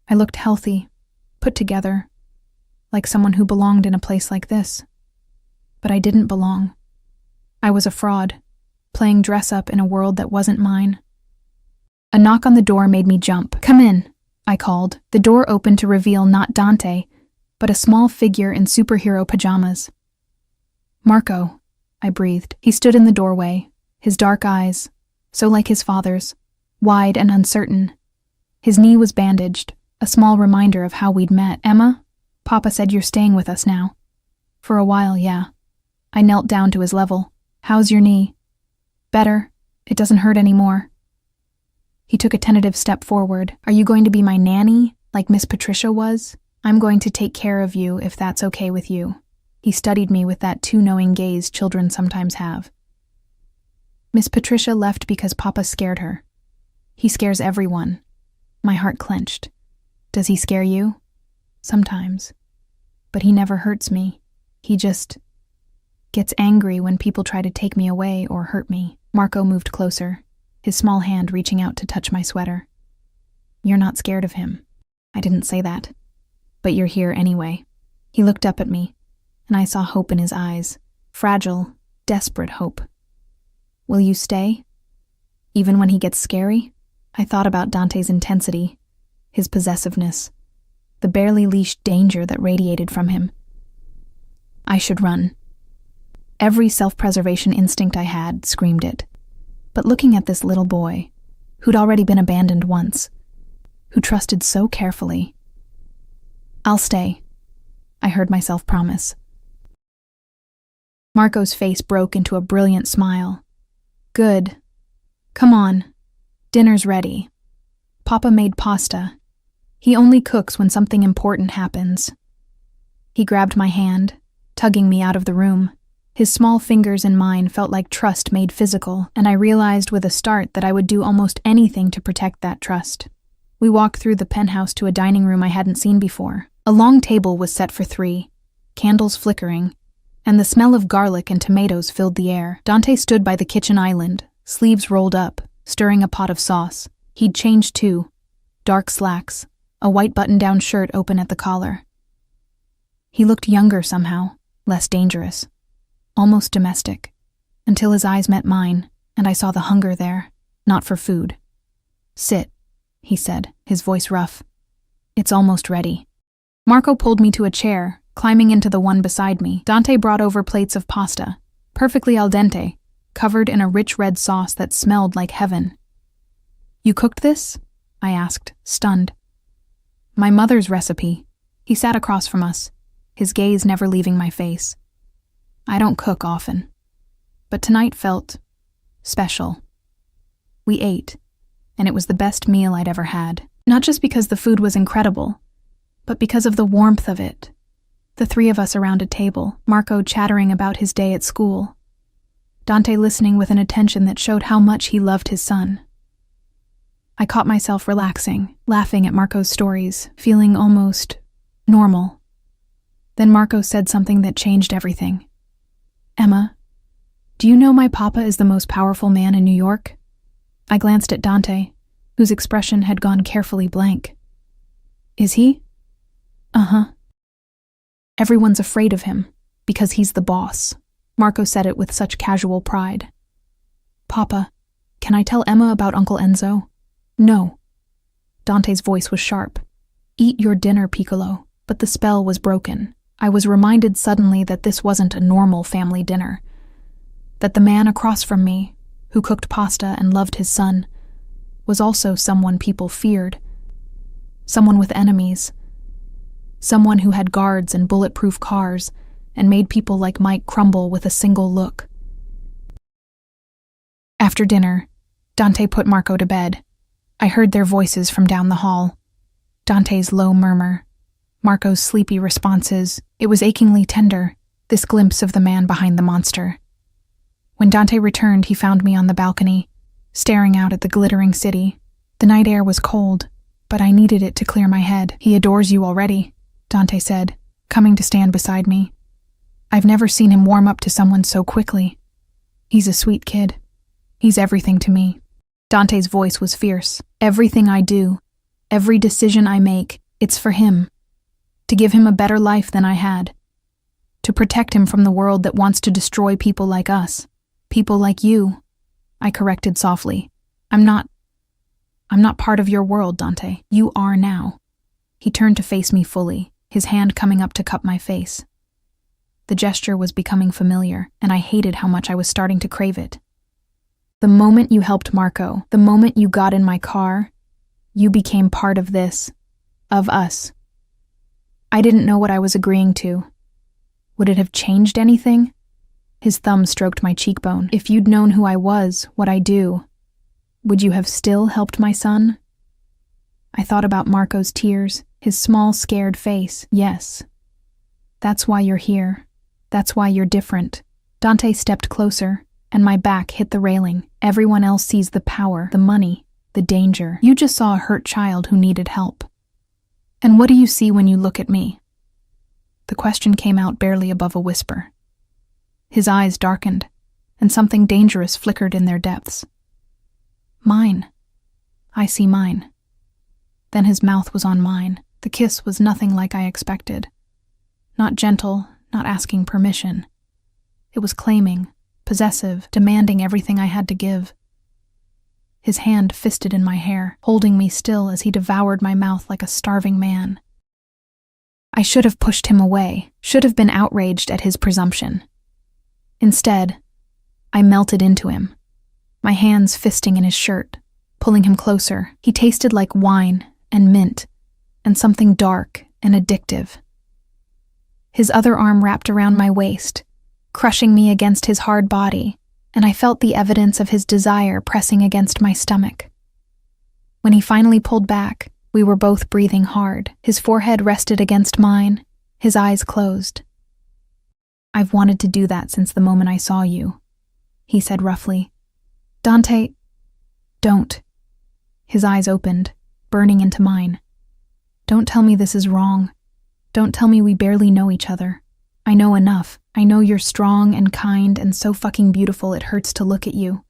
I looked healthy, put together, like someone who belonged in a place like this. But I didn't belong. I was a fraud, playing dress-up in a world that wasn't mine. A knock on the door made me jump. "Come in," I called. The door opened to reveal not Dante, but a small figure in superhero pajamas. "Marco," I breathed. He stood in the doorway, his dark eyes, so like his father's, wide and uncertain. His knee was bandaged, a small reminder of how we'd met. "Emma, Papa said you're staying with us now." "For a while, yeah." I knelt down to his level. "How's your knee?" "Better. It doesn't hurt anymore." He took a tentative step forward. "Are you going to be my nanny, like Miss Patricia was? I'm going to take care of you if that's okay with you." He studied me with that too-knowing gaze children sometimes have. Miss Patricia left because Papa scared her. He scares everyone. My heart clenched. Does he scare you? Sometimes. But he never hurts me. He just gets angry when people try to take me away or hurt me. Marco moved closer, his small hand reaching out to touch my sweater. "You're not scared of him." "I didn't say that. But you're here anyway." He looked up at me, and I saw hope in his eyes. Fragile, desperate hope. "Will you stay? Even when he gets scary?" I thought about Dante's intensity, his possessiveness, the barely leashed danger that radiated from him. I should run. Every self-preservation instinct I had screamed it. But looking at this little boy, who'd already been abandoned once, who trusted so carefully, "I'll stay," I heard myself promise. Marco's face broke into a brilliant smile. "Good. Come on. Dinner's ready. Papa made pasta. He only cooks when something important happens." He grabbed my hand, tugging me out of the room. His small fingers in mine felt like trust made physical, and I realized with a start that I would do almost anything to protect that trust. We walked through the penthouse to a dining room I hadn't seen before. A long table was set for 3, candles flickering, and the smell of garlic and tomatoes filled the air. Dante stood by the kitchen island, sleeves rolled up, stirring a pot of sauce. He'd changed too. Dark slacks, a white button-down shirt open at the collar. He looked younger somehow, less dangerous, almost domestic, until his eyes met mine, and I saw the hunger there, not for food. "Sit," he said, his voice rough. "It's almost ready." Marco pulled me to a chair, climbing into the one beside me. Dante brought over plates of pasta, perfectly al dente, covered in a rich red sauce that smelled like heaven. "You cooked this?" I asked, stunned. "My mother's recipe." He sat across from us, his gaze never leaving my face. "I don't cook often, but tonight felt special." We ate, and it was the best meal I'd ever had. Not just because the food was incredible, but because of the warmth of it. The three of us around a table, Marco chattering about his day at school, Dante listening with an attention that showed how much he loved his son. I caught myself relaxing, laughing at Marco's stories, feeling almost normal. Then Marco said something that changed everything. "Emma, do you know my papa is the most powerful man in New York?" I glanced at Dante, whose expression had gone carefully blank. "Is he?" "Uh-huh." "Everyone's afraid of him, because he's the boss." Marco said it with such casual pride. "Papa, can I tell Emma about Uncle Enzo?" "No." Dante's voice was sharp. "Eat your dinner, Piccolo." But the spell was broken. I was reminded suddenly that this wasn't a normal family dinner. That the man across from me, who cooked pasta and loved his son, was also someone people feared. Someone with enemies. Someone who had guards and bulletproof cars and made people like Mike crumble with a single look. After dinner, Dante put Marco to bed. I heard their voices from down the hall. Dante's low murmur, Marco's sleepy responses. It was achingly tender, this glimpse of the man behind the monster. When Dante returned, he found me on the balcony, staring out at the glittering city. The night air was cold, but I needed it to clear my head. "He adores you already," Dante said, coming to stand beside me. "I've never seen him warm up to someone so quickly. He's a sweet kid. He's everything to me." Dante's voice was fierce. "Everything I do, every decision I make, it's for him. To give him a better life than I had. To protect him from the world that wants to destroy people like us. People like you." I corrected softly. I'm not part of your world, Dante. You are now." He turned to face me fully, his hand coming up to cup my face. The gesture was becoming familiar, and I hated how much I was starting to crave it. "The moment you helped Marco, the moment you got in my car, you became part of this, of us. I didn't know what I was agreeing to. Would it have changed anything?" His thumb stroked my cheekbone. "If you'd known who I was, what I do, would you have still helped my son?" I thought about Marco's tears, his small, scared face. "Yes. That's why you're here. That's why you're different." Dante stepped closer, and my back hit the railing. "Everyone else sees the power, the money, the danger. You just saw a hurt child who needed help. And what do you see when you look at me?" The question came out barely above a whisper. His eyes darkened, and something dangerous flickered in their depths. "Mine. I see mine." Then his mouth was on mine. The kiss was nothing like I expected. Not gentle, not asking permission. It was claiming, possessive, demanding everything I had to give. His hand fisted in my hair, holding me still as he devoured my mouth like a starving man. I should have pushed him away, should have been outraged at his presumption. Instead, I melted into him, my hands fisting in his shirt, pulling him closer. He tasted like wine and mint, and something dark and addictive. His other arm wrapped around my waist, crushing me against his hard body, and I felt the evidence of his desire pressing against my stomach. When he finally pulled back, we were both breathing hard. His forehead rested against mine, his eyes closed. "I've wanted to do that since the moment I saw you," he said roughly. "Dante, don't." His eyes opened, burning into mine. "Don't tell me this is wrong. Don't tell me we barely know each other. I know enough. I know you're strong and kind and so fucking beautiful it hurts to look at you.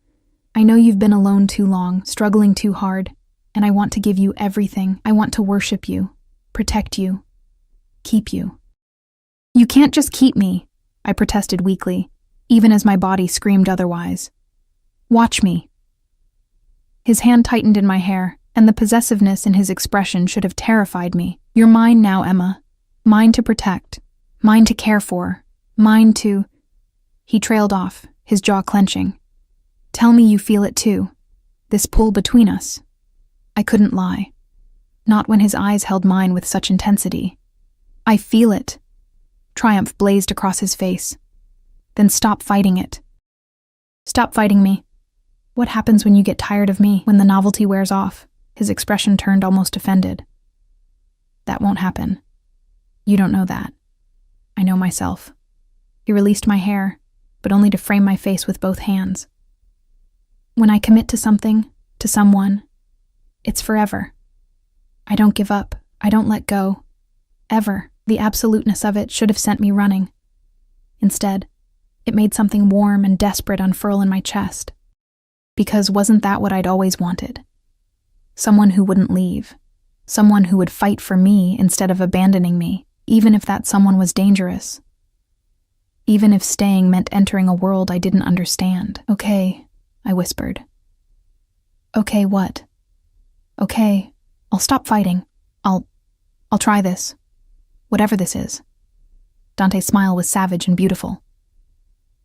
I know you've been alone too long, struggling too hard, and I want to give you everything. I want to worship you, protect you, keep you." "You can't just keep me," I protested weakly, even as my body screamed otherwise. Watch me. His hand tightened in my hair, and the possessiveness in his expression should have terrified me. You're mine now, Emma. Mine to protect. Mine to care for. Mine to... He trailed off, his jaw clenching. Tell me you feel it too. This pull between us. I couldn't lie. Not when his eyes held mine with such intensity. I feel it. Triumph blazed across his face. Then stop fighting it. Stop fighting me. What happens when you get tired of me, when the novelty wears off? His expression turned almost offended. That won't happen. You don't know that. I know myself. He released my hair, but only to frame my face with both hands. When I commit to something, to someone, it's forever. I don't give up. I don't let go. Ever. The absoluteness of it should have sent me running. Instead, it made something warm and desperate unfurl in my chest. Because wasn't that what I'd always wanted? Someone who wouldn't leave. Someone who would fight for me instead of abandoning me, even if that someone was dangerous. Even if staying meant entering a world I didn't understand. Okay, I whispered. Okay, what? Okay, I'll stop fighting. I'll try this. Whatever this is. Dante's smile was savage and beautiful.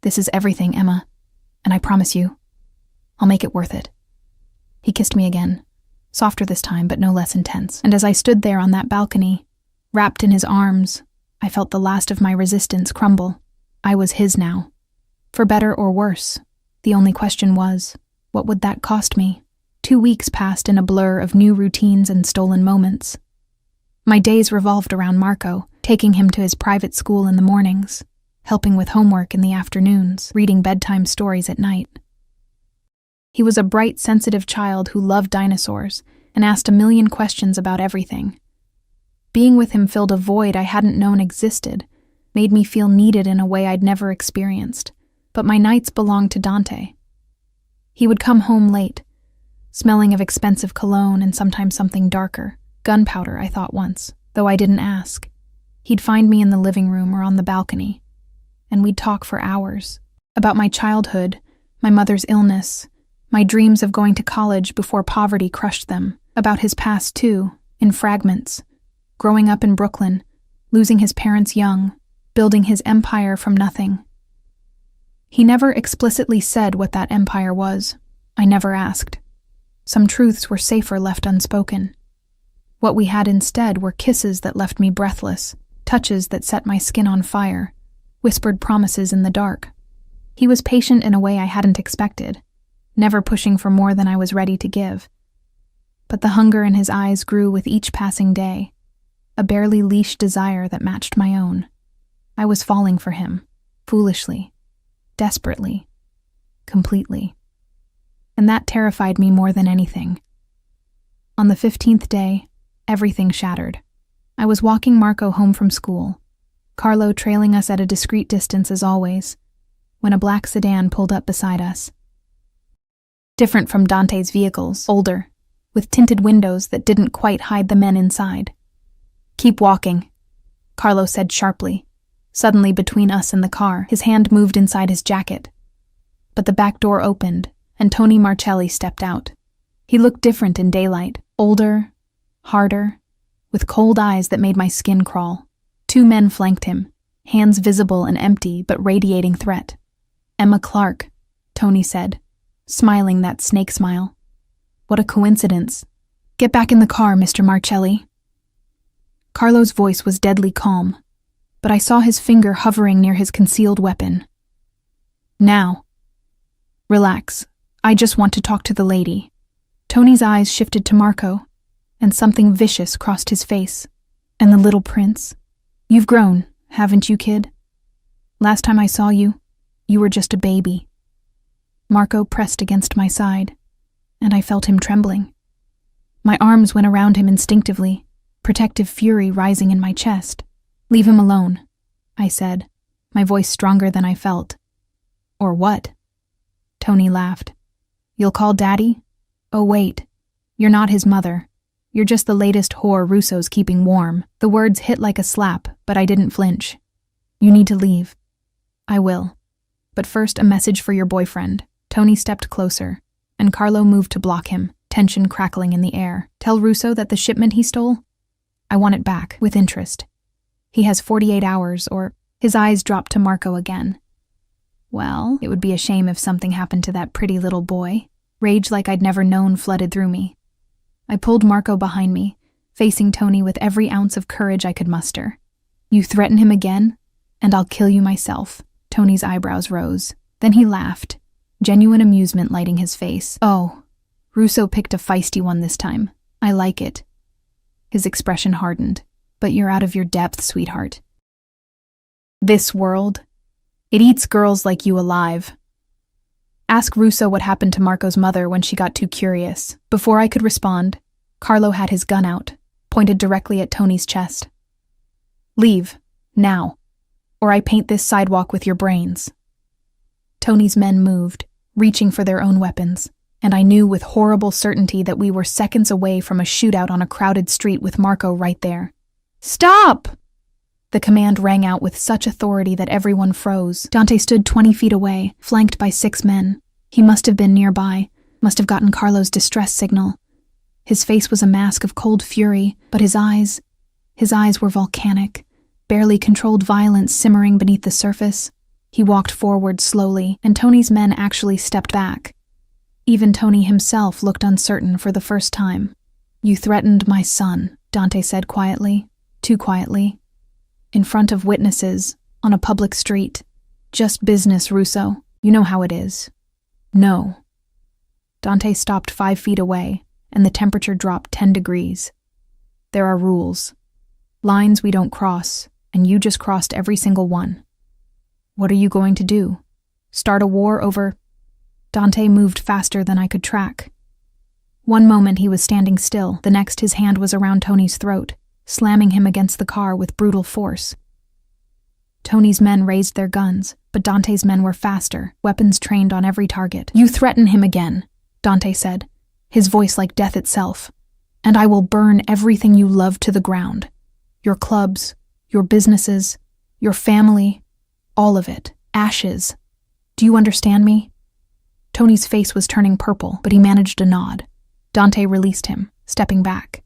This is everything, Emma, and I promise you, I'll make it worth it. He kissed me again, softer this time but no less intense, and as I stood there on that balcony, wrapped in his arms, I felt the last of my resistance crumble. I was his now. For better or worse, the only question was, what would that cost me? 2 weeks passed in a blur of new routines and stolen moments. My days revolved around Marco, taking him to his private school in the mornings, helping with homework in the afternoons, reading bedtime stories at night. He was a bright, sensitive child who loved dinosaurs and asked a million questions about everything. Being with him filled a void I hadn't known existed, made me feel needed in a way I'd never experienced, but my nights belonged to Dante. He would come home late, smelling of expensive cologne and sometimes something darker. Gunpowder, I thought once, though I didn't ask. He'd find me in the living room or on the balcony, and we'd talk for hours. About my childhood, my mother's illness, my dreams of going to college before poverty crushed them. About his past too, in fragments. Growing up in Brooklyn, losing his parents young, building his empire from nothing. He never explicitly said what that empire was. I never asked. Some truths were safer left unspoken. What we had instead were kisses that left me breathless, touches that set my skin on fire, whispered promises in the dark. He was patient in a way I hadn't expected, never pushing for more than I was ready to give. But the hunger in his eyes grew with each passing day, a barely leashed desire that matched my own. I was falling for him, foolishly, desperately, completely. And that terrified me more than anything. On the 15th day, everything shattered. I was walking Marco home from school, Carlo trailing us at a discreet distance as always, when a black sedan pulled up beside us. Different from Dante's vehicles, older, with tinted windows that didn't quite hide the men inside. Keep walking, Carlo said sharply, suddenly between us and the car. His hand moved inside his jacket. But the back door opened, and Tony Marcelli stepped out. He looked different in daylight, older, harder, with cold eyes that made my skin crawl. 2 men flanked him, hands visible and empty but radiating threat. Emma Clark, Tony said, smiling that snake smile. What a coincidence. Get back in the car, Mr. Marcelli. Carlo's voice was deadly calm, but I saw his finger hovering near his concealed weapon. Now. Relax. I just want to talk to the lady. Tony's eyes shifted to Marco, and something vicious crossed his face. And the little prince? You've grown, haven't you, kid? Last time I saw you, you were just a baby. Marco pressed against my side, and I felt him trembling. My arms went around him instinctively, protective fury rising in my chest. Leave him alone, I said, my voice stronger than I felt. Or what? Tony laughed. You'll call Daddy? Oh wait, you're not his mother. You're just the latest whore Russo's keeping warm. The words hit like a slap, but I didn't flinch. You need to leave. I will. But first, a message for your boyfriend. Tony stepped closer, and Carlo moved to block him, tension crackling in the air. Tell Russo that the shipment he stole? I want it back, with interest. He has 48 hours, or... His eyes dropped to Marco again. Well, it would be a shame if something happened to that pretty little boy. Rage like I'd never known flooded through me. I pulled Marco behind me, facing Tony with every ounce of courage I could muster. You threaten him again, and I'll kill you myself. Tony's eyebrows rose. Then he laughed, genuine amusement lighting his face. Oh, Russo picked a feisty one this time. I like it. His expression hardened. But you're out of your depth, sweetheart. This world, it eats girls like you alive. Ask Russo what happened to Marco's mother when she got too curious. Before I could respond, Carlo had his gun out, pointed directly at Tony's chest. Leave, now, or I paint this sidewalk with your brains. Tony's men moved, reaching for their own weapons, and I knew with horrible certainty that we were seconds away from a shootout on a crowded street with Marco right there. Stop! The command rang out with such authority that everyone froze. Dante stood 20 feet away, flanked by 6 men. He must have been nearby, must have gotten Carlo's distress signal. His face was a mask of cold fury, but his eyes were volcanic, barely controlled violence simmering beneath the surface. He walked forward slowly, and Tony's men actually stepped back. Even Tony himself looked uncertain for the first time. You threatened my son, Dante said quietly, too quietly. In front of witnesses, on a public street. Just business, Russo. You know how it is. No. Dante stopped 5 feet away, and the temperature dropped 10 degrees. There are rules. Lines we don't cross, and you just crossed every single one. What are you going to do? Start a war over... Dante moved faster than I could track. One moment he was standing still, the next his hand was around Tony's throat, slamming him against the car with brutal force. Tony's men raised their guns, but Dante's men were faster, weapons trained on every target. You threaten him again, Dante said, his voice like death itself, and I will burn everything you love to the ground. Your clubs, your businesses, your family, all of it. Ashes. Do you understand me? Tony's face was turning purple, but he managed a nod. Dante released him, stepping back.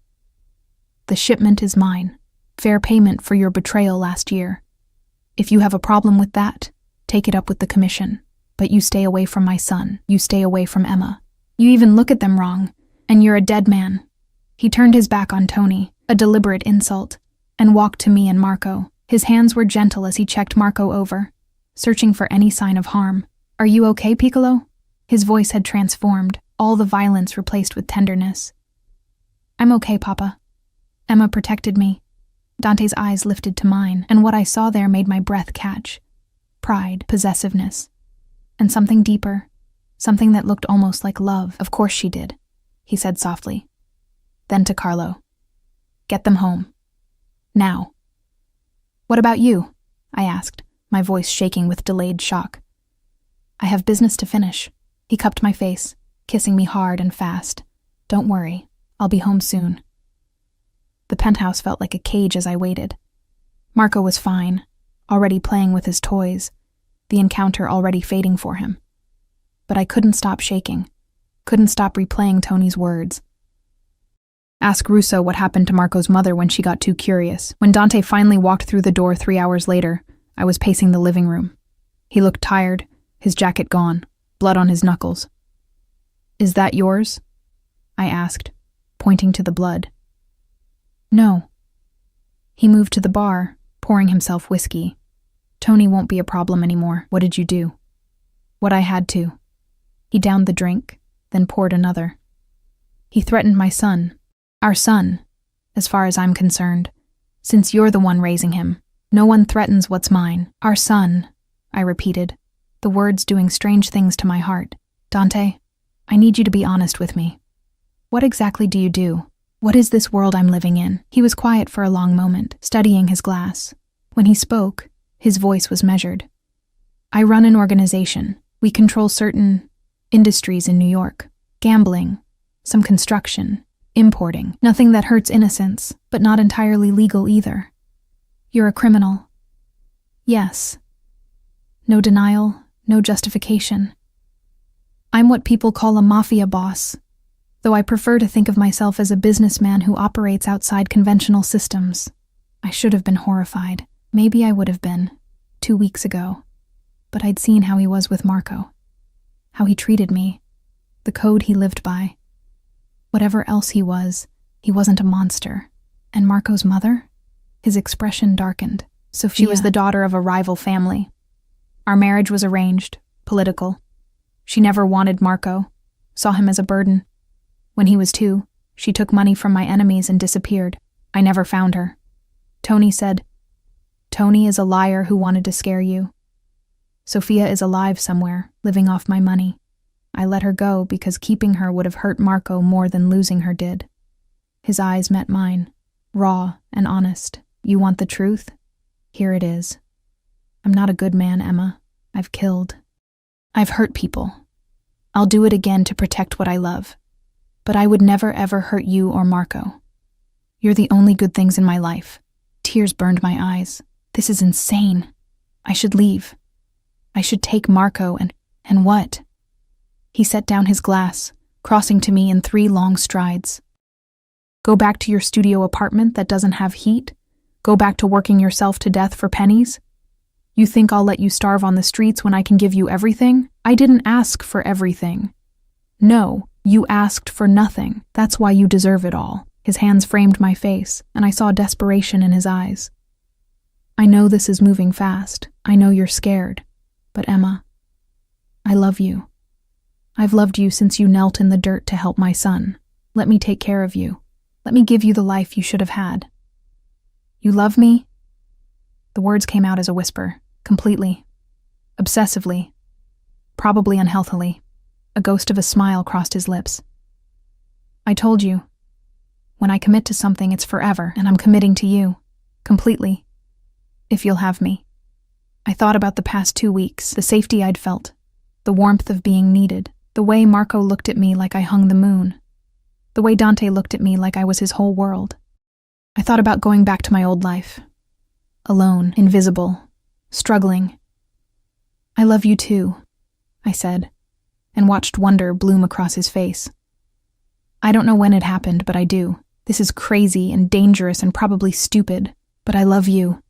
The shipment is mine. Fair payment for your betrayal last year. If you have a problem with that, take it up with the commission. But you stay away from my son. You stay away from Emma. You even look at them wrong, and you're a dead man. He turned his back on Tony, a deliberate insult, and walked to me and Marco. His hands were gentle as he checked Marco over, searching for any sign of harm. Are you okay, Piccolo? His voice had transformed, all the violence replaced with tenderness. I'm okay, Papa. Emma protected me. Dante's eyes lifted to mine, and what I saw there made my breath catch. Pride, possessiveness, and something deeper, something that looked almost like love. Of course she did, he said softly. Then to Carlo. Get them home. Now. What about you? I asked, my voice shaking with delayed shock. I have business to finish. He cupped my face, kissing me hard and fast. Don't worry, I'll be home soon. The penthouse felt like a cage as I waited. Marco was fine, already playing with his toys, the encounter already fading for him. But I couldn't stop shaking, couldn't stop replaying Tony's words. Ask Russo what happened to Marco's mother when she got too curious. When Dante finally walked through the door 3 hours later, I was pacing the living room. He looked tired, his jacket gone, blood on his knuckles. Is that yours? I asked, pointing to the blood. No. He moved to the bar, pouring himself whiskey. Tony won't be a problem anymore. What did you do? What I had to. He downed the drink, then poured another. He threatened my son. Our son, as far as I'm concerned. Since you're the one raising him, no one threatens what's mine. Our son, I repeated, the words doing strange things to my heart. Dante, I need you to be honest with me. What exactly do you do? What is this world I'm living in? He was quiet for a long moment, studying his glass. When he spoke, his voice was measured. I run an organization. We control certain industries in New York. Gambling, some construction, importing. Nothing that hurts innocence, but not entirely legal either. You're a criminal. Yes. No denial, no justification. I'm what people call a mafia boss, though I prefer to think of myself as a businessman who operates outside conventional systems. I should have been horrified. Maybe I would have been, 2 weeks ago. But I'd seen how he was with Marco. How he treated me. The code he lived by. Whatever else he wasn't a monster. And Marco's mother? His expression darkened. Sophia. She was the daughter of a rival family. Our marriage was arranged, political. She never wanted Marco, saw him as a burden. When he was 2, she took money from my enemies and disappeared. I never found her. Tony said, "Tony is a liar who wanted to scare you. Sophia is alive somewhere, living off my money. I let her go because keeping her would have hurt Marco more than losing her did." His eyes met mine, raw and honest. "You want the truth? Here it is. I'm not a good man, Emma. I've killed. I've hurt people. I'll do it again to protect what I love. But I would never ever hurt you or Marco. You're the only good things in my life." Tears burned my eyes. This is insane. I should leave. I should take Marco and what? He set down his glass, crossing to me in 3 long strides. "Go back to your studio apartment that doesn't have heat? Go back to working yourself to death for pennies? You think I'll let you starve on the streets when I can give you everything? I didn't ask for everything. No, you asked for nothing. That's why you deserve it all." His hands framed my face, and I saw desperation in his eyes. "I know this is moving fast. I know you're scared. But Emma, I love you. I've loved you since you knelt in the dirt to help my son. Let me take care of you. Let me give you the life you should have had. You love me?" The words came out as a whisper, completely, obsessively, probably unhealthily. A ghost of a smile crossed his lips. "I told you. When I commit to something, it's forever, and I'm committing to you. Completely. If you'll have me." I thought about the past 2 weeks, the safety I'd felt, the warmth of being needed, the way Marco looked at me like I hung the moon, the way Dante looked at me like I was his whole world. I thought about going back to my old life. Alone, invisible, struggling. "I love you too," I said, and watched wonder bloom across his face. "I don't know when it happened, but I do. This is crazy and dangerous and probably stupid, but I love you."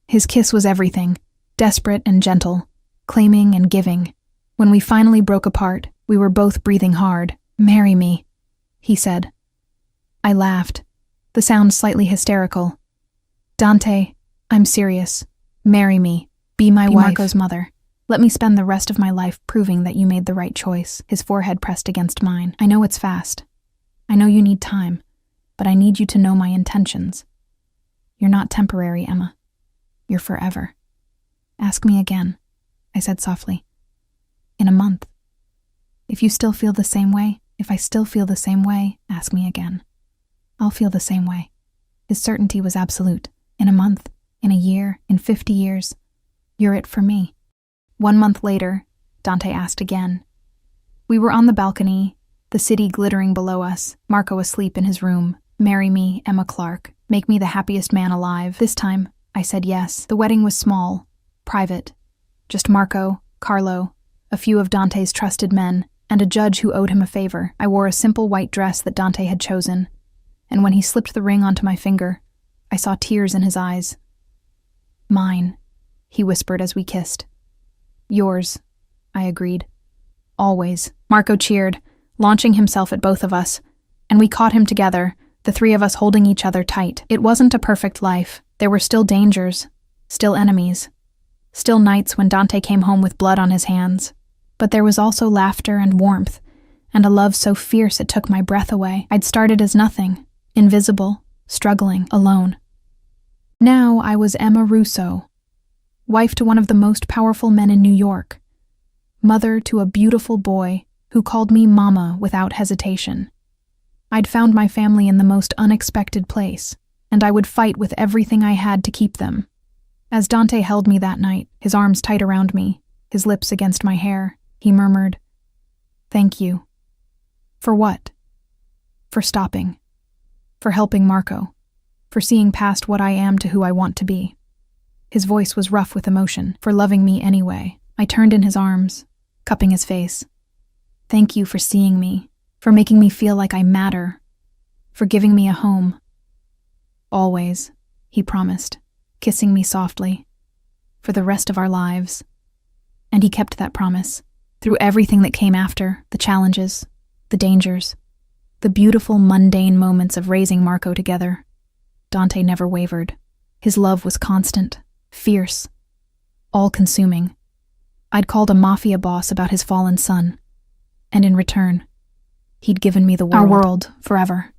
His kiss was everything, desperate and gentle, claiming and giving. When we finally broke apart, we were both breathing hard. "Marry me," he said. I laughed, the sound slightly hysterical. "Dante, I'm serious. Marry me. Be my wife. Marco's mother. Let me spend the rest of my life proving that you made the right choice." His forehead pressed against mine. "I know it's fast. I know you need time, but I need you to know my intentions. You're not temporary, Emma. You're forever. Ask me again," I said softly. "In a month. If you still feel the same way, if I still feel the same way, ask me again. I'll feel the same way." His certainty was absolute. In a month, in a year, in 50 years, you're it for me. 1 month later, Dante asked again. We were on the balcony, the city glittering below us, Marco asleep in his room. "Marry me, Emma Clark. Make me the happiest man alive." This time, I said yes. The wedding was small, private. Just Marco, Carlo, a few of Dante's trusted men, and a judge who owed him a favor. I wore a simple white dress that Dante had chosen, and when he slipped the ring onto my finger, I saw tears in his eyes. "Mine," he whispered as we kissed. "Yours," I agreed. "Always." Marco cheered, launching himself at both of us, and we caught him together, the 3 of us holding each other tight. It wasn't a perfect life. There were still dangers, still enemies, still nights when Dante came home with blood on his hands. But there was also laughter and warmth, and a love so fierce it took my breath away. I'd started as nothing, invisible, struggling, alone. Now I was Emma Russo, wife to one of the most powerful men in New York, mother to a beautiful boy who called me Mama without hesitation. I'd found my family in the most unexpected place, and I would fight with everything I had to keep them. As Dante held me that night, his arms tight around me, his lips against my hair, he murmured, "Thank you." For what? For stopping. For helping Marco. For seeing past what I am to who I want to be. His voice was rough with emotion. For loving me anyway. I turned in his arms, cupping his face. Thank you for seeing me, for making me feel like I matter, for giving me a home. Always, he promised, kissing me softly, for the rest of our lives. And he kept that promise. Through everything that came after, the challenges, the dangers, the beautiful mundane moments of raising Marco together, Dante never wavered. His love was constant, fierce, all-consuming. I'd called a Mafia boss about his fallen son, and in return, he'd given me the world. Our world, forever.